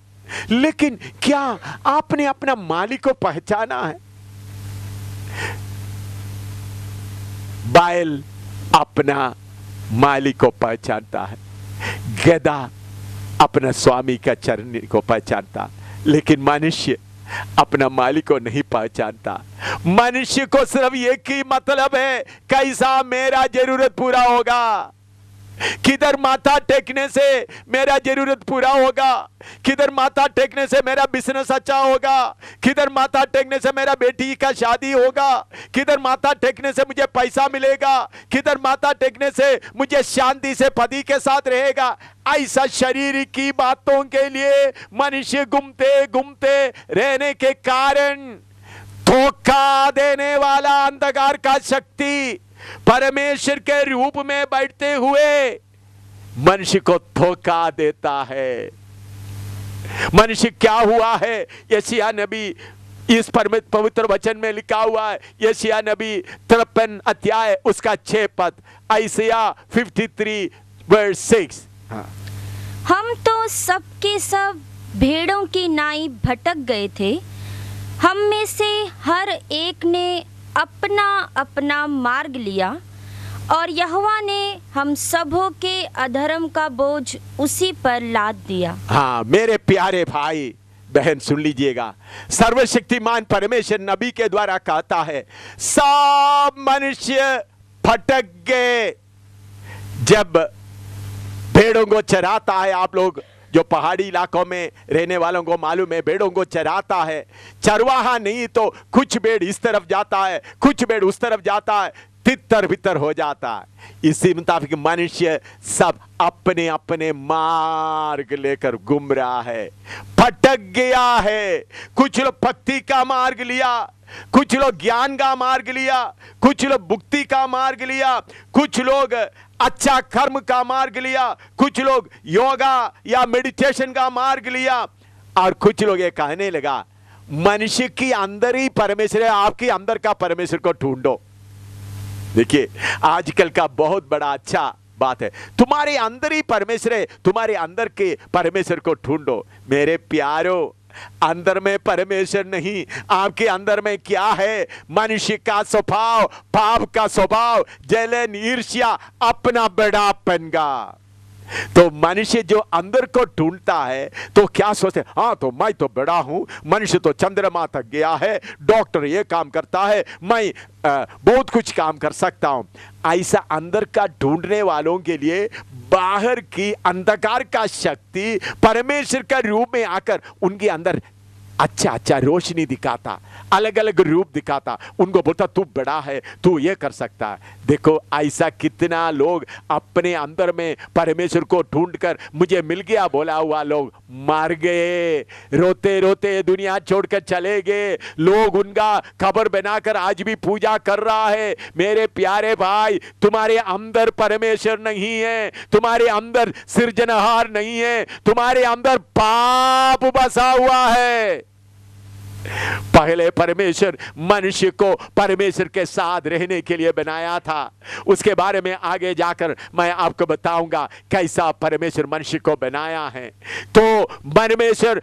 लेकिन क्या आपने अपना मालिक को पहचाना है? बैल अपना मालिक को पहचानता है, गधा अपना स्वामी का चरनी को पहचानता, लेकिन मनुष्य अपना मालिक को नहीं पहचानता। मनुष्य को सिर्फ एक ही मतलब है, कैसा मेरा जरूरत पूरा होगा। किधर माथा टेकने से मेरा जरूरत पूरा होगा, किधर माथा टेकने से मेरा बिजनेस अच्छा होगा, किधर माथा टेकने से मेरा बेटी का शादी होगा, किधर माथा टेकने से मुझे पैसा मिलेगा, किधर माथा टेकने से मुझे शांति से पति के साथ रहेगा। ऐसा शरीर की बातों के लिए मनुष्य घूमते घूमते रहने के कारण धोखा देने वाला अंधकार का शक्ति परमेश्वर के रूप में बैठते हुए मनुष्य को धोखा देता है। मनुष्य क्या हुआ है, यशायाह नबी इस पवित्र वचन में लिखा हुआ है। यशायाह नबी 53 अध्याय उसका 6 पद, यशायाह 53 वर्स 6। हम तो सब के सब भेड़ों की नाई भटक गए थे, हम में से हर एक ने अपना अपना मार्ग लिया और यहोवा ने हम सबों के अधर्म का बोझ उसी पर लाद दिया। हाँ मेरे प्यारे भाई बहन सुन लीजिएगा, सर्वशक्तिमान परमेश्वर नबी के द्वारा कहता है सब मनुष्य भटक गए। जब भेड़ों को चराता है, आप लोग जो पहाड़ी इलाकों में रहने वालों को मालूम है, भेड़ों को चराता है, चरवाहा नहीं तो कुछ भेड़ इस तरफ जाता है, कुछ भेड़ उस तरफ जाता है, तितर बितर हो जाता है। इसी मुताबिक मनुष्य सब अपने अपने मार्ग लेकर घूम रहा है, भटक गया है। कुछ लोग भक्ति का मार्ग लिया, कुछ लोग ज्ञान का मार्ग लिया, कुछ लोग भक्ति का मार्ग लिया, कुछ लोग अच्छा कर्म का मार्ग लिया, कुछ लोग योगा या मेडिटेशन का मार्ग लिया, और कुछ लोग ये कहने लगा मनुष्य की अंदर ही परमेश्वर है, आपके अंदर का परमेश्वर को ढूंढो। देखिए आजकल का बहुत बड़ा अच्छा बात है, तुम्हारे अंदर ही परमेश्वर है, तुम्हारे अंदर के परमेश्वर को ढूंढो। मेरे प्यारो, अंदर में परमेश्वर नहीं, आपके अंदर में क्या है? मनुष्य का स्वभाव, पाप का स्वभाव, जलन, ईर्ष्या, अपना बड़ापन का। तो मनुष्य जो अंदर को ढूंढता है तो क्या सोचते, हाँ तो मैं तो बड़ा हूं, मनुष्य तो चंद्रमा तक गया है, डॉक्टर ये काम करता है, मैं बहुत कुछ काम कर सकता हूं। ऐसा अंदर का ढूंढने वालों के लिए बाहर की अंधकार का शक्ति परमेश्वर का रूप में आकर उनके अंदर अच्छा अच्छा रोशनी दिखाता, अलग अलग रूप दिखाता, उनको बोलता तू बड़ा है, तू ये कर सकता है। देखो ऐसा कितना लोग अपने अंदर में परमेश्वर को ढूंढकर मुझे मिल गया बोला हुआ लोग मर गए, रोते रोते दुनिया छोड़कर चले गए। लोग उनका कब्र बनाकर आज भी पूजा कर रहा है। मेरे प्यारे भाई, तुम्हारे अंदर परमेश्वर नहीं है, तुम्हारे अंदर सृजनहार नहीं है, तुम्हारे अंदर पाप बसा हुआ है। पहले परमेश्वर मनुष्य को परमेश्वर के साथ रहने के लिए बनाया था, उसके बारे में आगे जाकर मैं आपको बताऊंगा कैसा परमेश्वर मनुष्य को बनाया है। तो परमेश्वर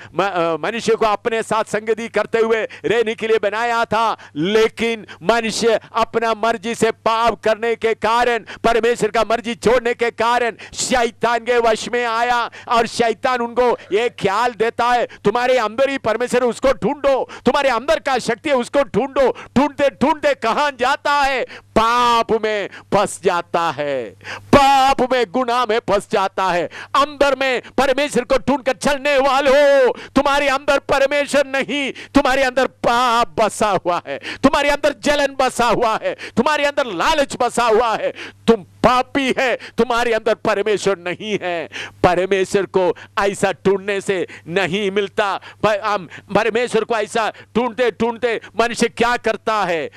मनुष्य को अपने साथ संगति करते हुए रहने के लिए बनाया था, लेकिन मनुष्य अपना मर्जी से पाप करने के कारण, परमेश्वर का मर्जी छोड़ने के कारण शैतान के वश में आया, और शैतान उनको ये ख्याल देता है तुम्हारे अंदर ही परमेश्वर, उसको ढूंढो, तुम्हारे अंदर का शक्ति है उसको ढूंढो। ढूंढते ढूंढते कहां जाता है? पाप में फंस जाता है, पाप में, गुनाह में फंस जाता है। अंदर में परमेश्वर को ढूंढकर चलने वाले हो, तुम्हारे अंदर परमेश्वर नहीं, तुम्हारे अंदर पाप बसा हुआ है, तुम्हारे अंदर जलन बसा हुआ है, तुम्हारे अंदर लालच बसा हुआ है, तुम पापी है, तुम्हारे अंदर परमेश्वर नहीं है। परमेश्वर को ऐसा ढूंढने से नहीं मिलता। परमेश्वर को ऐसा ढूंढते ढूंढते मनुष्य क्या करता है?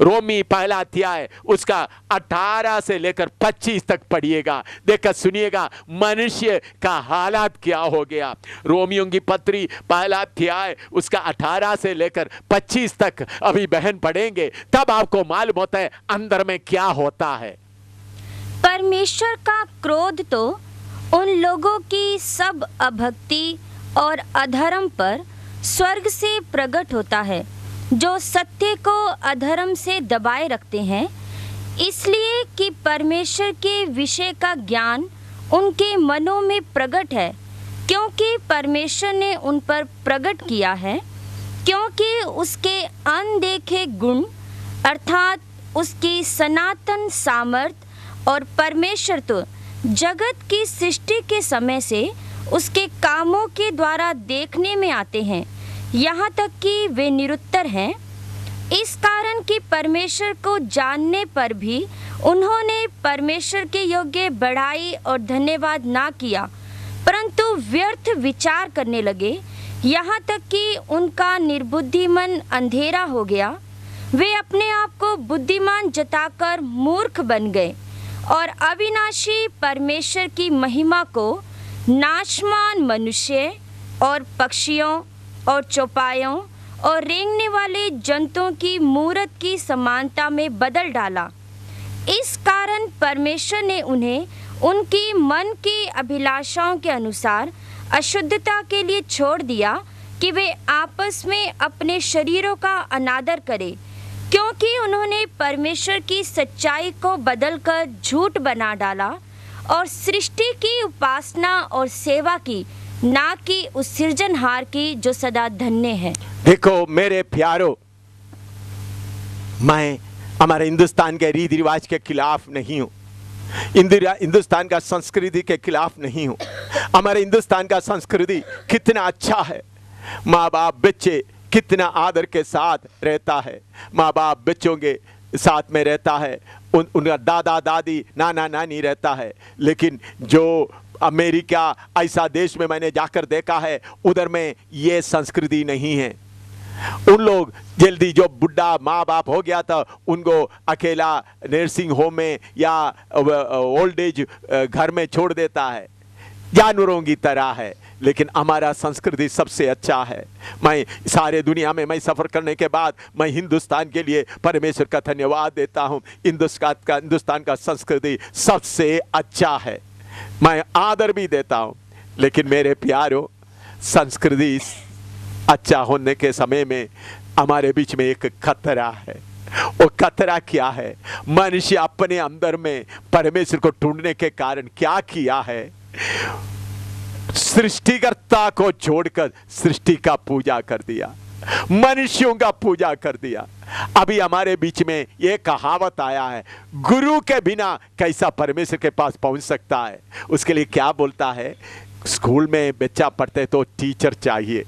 रोमी पहला अध्याय उसका 18 से लेकर 25 तक पढ़िएगा, देखकर सुनिएगा मनुष्य का हालात क्या हो गया। रोमियों की पत्री पहला अध्याय उसका 18 से लेकर 25 तक अभी बहन पढ़ेंगे, तब आपको मालूम होता है अंदर में क्या होता है। परमेश्वर का क्रोध तो उन लोगों की सब अभक्ति और अधर्म पर स्वर्ग से प्रकट होता है जो सत्य को अधर्म से दबाए रखते हैं, इसलिए कि परमेश्वर के विषय का ज्ञान उनके मनों में प्रकट है, क्योंकि परमेश्वर ने उन पर प्रकट किया है। क्योंकि उसके अनदेखे गुण अर्थात उसकी सनातन सामर्थ और परमेश्वर तो जगत की सृष्टि के समय से उसके कामों के द्वारा देखने में आते हैं, यहाँ तक कि वे निरुत्तर हैं। इस कारण कि परमेश्वर को जानने पर भी उन्होंने परमेश्वर के योग्य बड़ाई और धन्यवाद ना किया, परंतु व्यर्थ विचार करने लगे, यहाँ तक कि उनका निर्बुद्धि मन अंधेरा हो गया। वे अपने आप को बुद्धिमान जताकर मूर्ख बन गए और अविनाशी परमेश्वर की महिमा को नाशमान मनुष्य और पक्षियों और चौपायों और रेंगने वाले जंतुओं की मूरत की समानता में बदल डाला। इस कारण परमेश्वर ने उन्हें उनकी मन की अभिलाषाओं के अनुसार अशुद्धता के लिए छोड़ दिया कि वे आपस में अपने शरीरों का अनादर करें, क्योंकि उन्होंने परमेश्वर की सच्चाई को बदलकर झूठ बना डाला और सृष्टि की उपासना और सेवा की, ना कि उस सृजनहार की जो सदा धन्य है। देखो मेरे प्यारो, मैं हमारे हिंदुस्तान के रीति रिवाज के खिलाफ नहीं हूँ, हिंदुस्तान का संस्कृति के खिलाफ नहीं हूँ। हमारे हिंदुस्तान का संस्कृति कितना अच्छा है, माँ बाप बच्चे कितना आदर के साथ रहता है, माँ बाप बच्चों के साथ में रहता है, उनका दादा दादी नाना नानी रहता है। लेकिन जो अमेरिका ऐसा देश में मैंने जाकर देखा है, उधर में ये संस्कृति नहीं है। उन लोग जल्दी जो बुढ़ा माँ बाप हो गया था उनको अकेला नर्सिंग होम में या ओल्ड एज घर में छोड़ देता है, जानवरों की तरह है। लेकिन हमारा संस्कृति सबसे अच्छा है। मैं सारे दुनिया में मैं सफ़र करने के बाद मैं हिंदुस्तान के लिए परमेश्वर का धन्यवाद देता हूँ। हिंदुस्तान का संस्कृति सबसे अच्छा है, मैं आदर भी देता हूँ। लेकिन मेरे प्यारो, संस्कृति अच्छा होने के समय में हमारे बीच में एक खतरा है। वो खतरा क्या है? मनुष्य अपने अंदर में परमेश्वर को ढूंढने के कारण क्या किया है? सृष्टिकर्ता को छोड़कर सृष्टि का पूजा कर दिया, मनुष्यों का पूजा कर दिया। अभी हमारे बीच में ये कहावत आया है, गुरु के बिना कैसा परमेश्वर के पास पहुंच सकता है। उसके लिए क्या बोलता है? स्कूल में बच्चा पढ़ते तो टीचर चाहिए,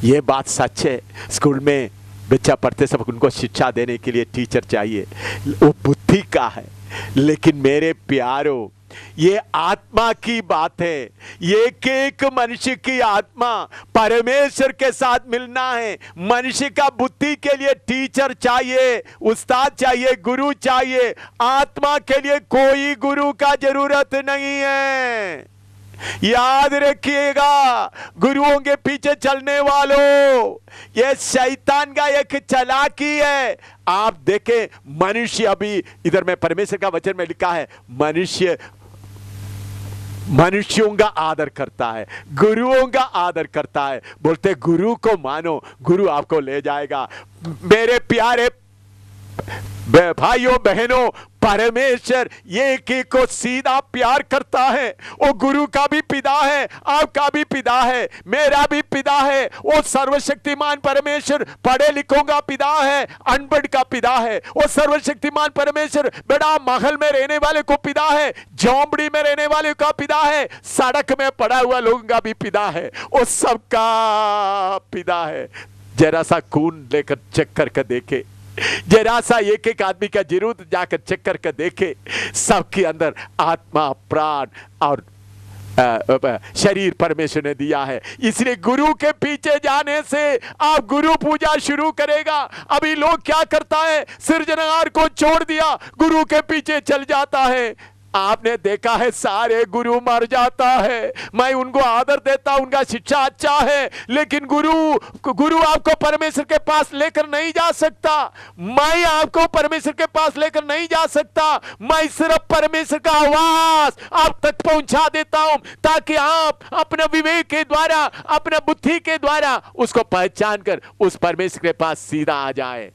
ये बात सच है। स्कूल में बच्चा पढ़ते सब उनको शिक्षा देने के लिए टीचर चाहिए, वो बुद्धि का है। लेकिन मेरे प्यारो, ये आत्मा की बात है। एक मनुष्य की आत्मा परमेश्वर के साथ मिलना है। मनुष्य का बुद्धि के लिए टीचर चाहिए, उस्ताद चाहिए, गुरु चाहिए। आत्मा के लिए कोई गुरु का जरूरत नहीं है। याद रखिएगा, गुरुओं के पीछे चलने वालों, ये शैतान का एक चालाकी है। आप देखें, मनुष्य अभी इधर में परमेश्वर का वचन में लिखा है, मनुष्य मनुष्यों का आदर करता है, गुरुओं का आदर करता है। बोलते गुरु को मानो, गुरु आपको ले जाएगा। मेरे प्यारे भाइयों बहनों, परमेश्वर एक एक को सीधा प्यार करता है। वो गुरु का भी पिता है, आपका भी पिता है, मेरा भी पिता है। वो सर्वशक्तिमान परमेश्वर पढ़े लिखों का पिता है, अनपढ़ का पिता है। वो सर्वशक्तिमान परमेश्वर बड़ा महल में रहने वाले को पिता है, झोंपड़ी में रहने वाले का पिता है, सड़क में पड़ा हुआ लोगों का भी पिता है। वो सबका पिता है। जरा सा खून लेकर चेक करके देखे, जरा सा एक एक आदमी का जरूर जाकर चेक करके देखे, सबके अंदर आत्मा, प्राण और शरीर परमेश्वर ने दिया है। इसलिए गुरु के पीछे जाने से आप गुरु पूजा शुरू करेगा। अभी लोग क्या करता है, सृजनहार को छोड़ दिया, गुरु के पीछे चल जाता है। आपने देखा है सारे गुरु मर जाता है। मैं उनको आदर देता हूं, उनका शिक्षा अच्छा है, लेकिन गुरु आपको परमेश्वर के पास लेकर नहीं जा सकता। मैं आपको परमेश्वर के पास लेकर नहीं जा सकता। मैं सिर्फ परमेश्वर का आवाज आप तक पहुंचा देता हूं, ताकि आप अपने विवेक के द्वारा, अपने बुद्धि के द्वारा उसको पहचान कर उस परमेश्वर के पास सीधा आ जाए।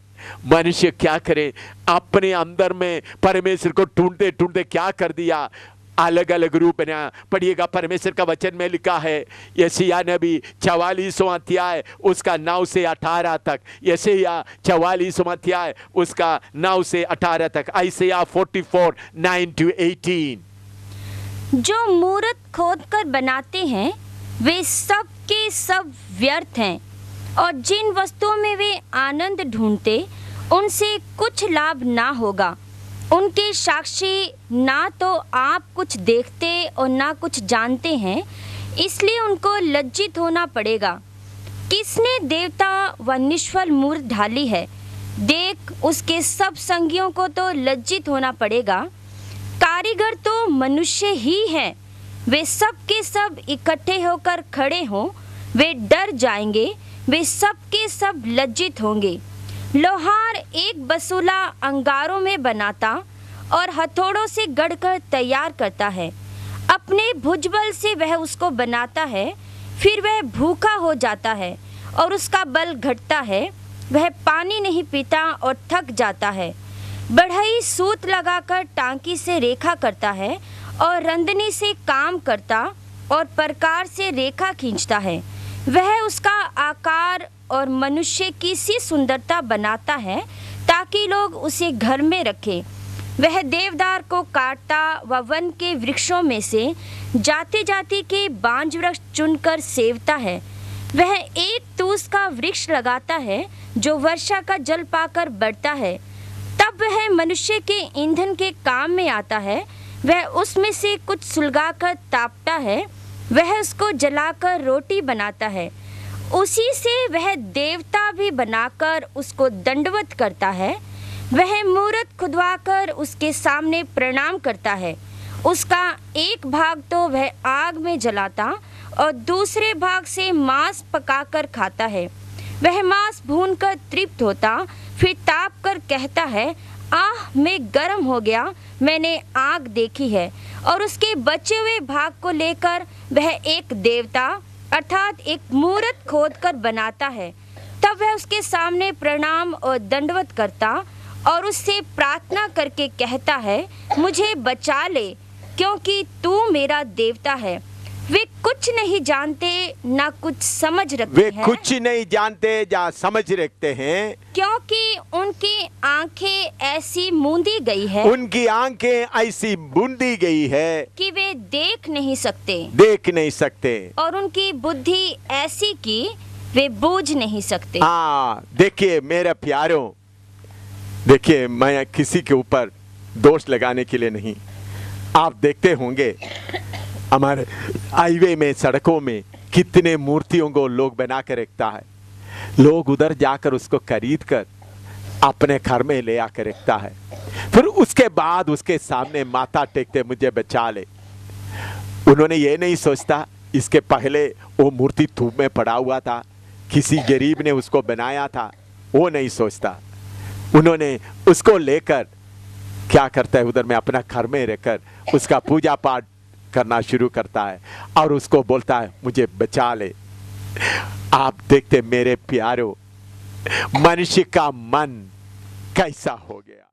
मनुष्य क्या करे, अपने अंदर में परमेश्वर को ढूंढते ढूंढते क्या कर दिया, अलग अलग रूप में पढ़िएगा। परमेश्वर का वचन में लिखा है यशायाह नबी 44वां अध्याय उसका 9 से 18 तक, यशायाह 44वां अध्याय उसका 9 से 18 तक, आइसैया 44 9 to 18। जो मूरत खोद कर बनाते हैं वे सब के सब व्यर्थ हैं, और जिन वस्तुओं में वे आनंद ढूंढते उनसे कुछ लाभ ना होगा। उनके साक्षी ना तो आप कुछ देखते और ना कुछ जानते हैं, इसलिए उनको लज्जित होना पड़ेगा। किसने देवता व निष्फल मूर्त ढाली है, देख उसके सब संगियों को तो लज्जित होना पड़ेगा। कारीगर तो मनुष्य ही हैं, वे सब के सब इकट्ठे होकर खड़े हों, वे डर जाएंगे, वे सब के सब लज्जित होंगे। लोहार एक बसूला अंगारों में बनाता और हथौड़ों से गढ़कर तैयार करता है। अपने भुजबल से वह उसको बनाता है, फिर वह भूखा हो जाता है और उसका बल घटता है, वह पानी नहीं पीता और थक जाता है। बढ़ई सूत लगाकर टांकी से रेखा करता है और रंदनी से काम करता और प्रकार से रेखा खींचता है। वह उसका आकार और मनुष्य की सी सुंदरता बनाता है ताकि लोग उसे घर में रखें। वह देवदार को काटता व वन के वृक्षों में से जाति जाति के बांज वृक्ष चुनकर सेवता है। वह एक तूस का वृक्ष लगाता है जो वर्षा का जल पाकर बढ़ता है। तब वह मनुष्य के ईंधन के काम में आता है। वह उसमें से कुछ सुलगाकर तापता है, वह उसको जलाकर रोटी बनाता है। उसी से वह देवता भी बनाकर उसको दंडवत करता है। वह मूरत खुदवाकर उसके सामने प्रणाम करता है। उसका एक भाग तो वह आग में जलाता और दूसरे भाग से मांस पकाकर खाता है। वह मांस भूनकर तृप्त होता, फिर ताप कर कहता है, आह मैं गर्म हो गया, मैंने आग देखी है। और उसके बचे हुए भाग को लेकर वह एक देवता अर्थात एक मूरत खोद कर बनाता है। तब वह उसके सामने प्रणाम और दंडवत करता और उससे प्रार्थना करके कहता है, मुझे बचा ले क्योंकि तू मेरा देवता है। वे कुछ नहीं जानते ना कुछ समझ रखते हैं। वे कुछ नहीं जानते या समझ रखते हैं, क्योंकि उनकी आंखें ऐसी मूंदी गई है, उनकी आंखें ऐसी बूंदी गई है कि वे देख नहीं सकते, और उनकी बुद्धि ऐसी कि वे बूझ नहीं सकते। हाँ, देखिए मेरे प्यारों, देखिए मैं किसी के ऊपर दोष लगाने के लिए नहीं, आप देखते होंगे हमारे हाईवे में, सड़कों में कितने मूर्तियों को लोग बना कर रखता है। लोग उधर जाकर उसको खरीद कर अपने घर में ले आकर रखता है, फिर उसके बाद उसके सामने माथा टेकते, मुझे बचा ले। उन्होंने ये नहीं सोचता इसके पहले वो मूर्ति धूप में पड़ा हुआ था, किसी गरीब ने उसको बनाया था, वो नहीं सोचता। उन्होंने उसको लेकर क्या करता है, उधर में अपना घर में रहकर उसका पूजा पाठ करना शुरू करता है और उसको बोलता है मुझे बचा ले। आप देखते मेरे प्यारों, मनुष्य का मन कैसा हो गया।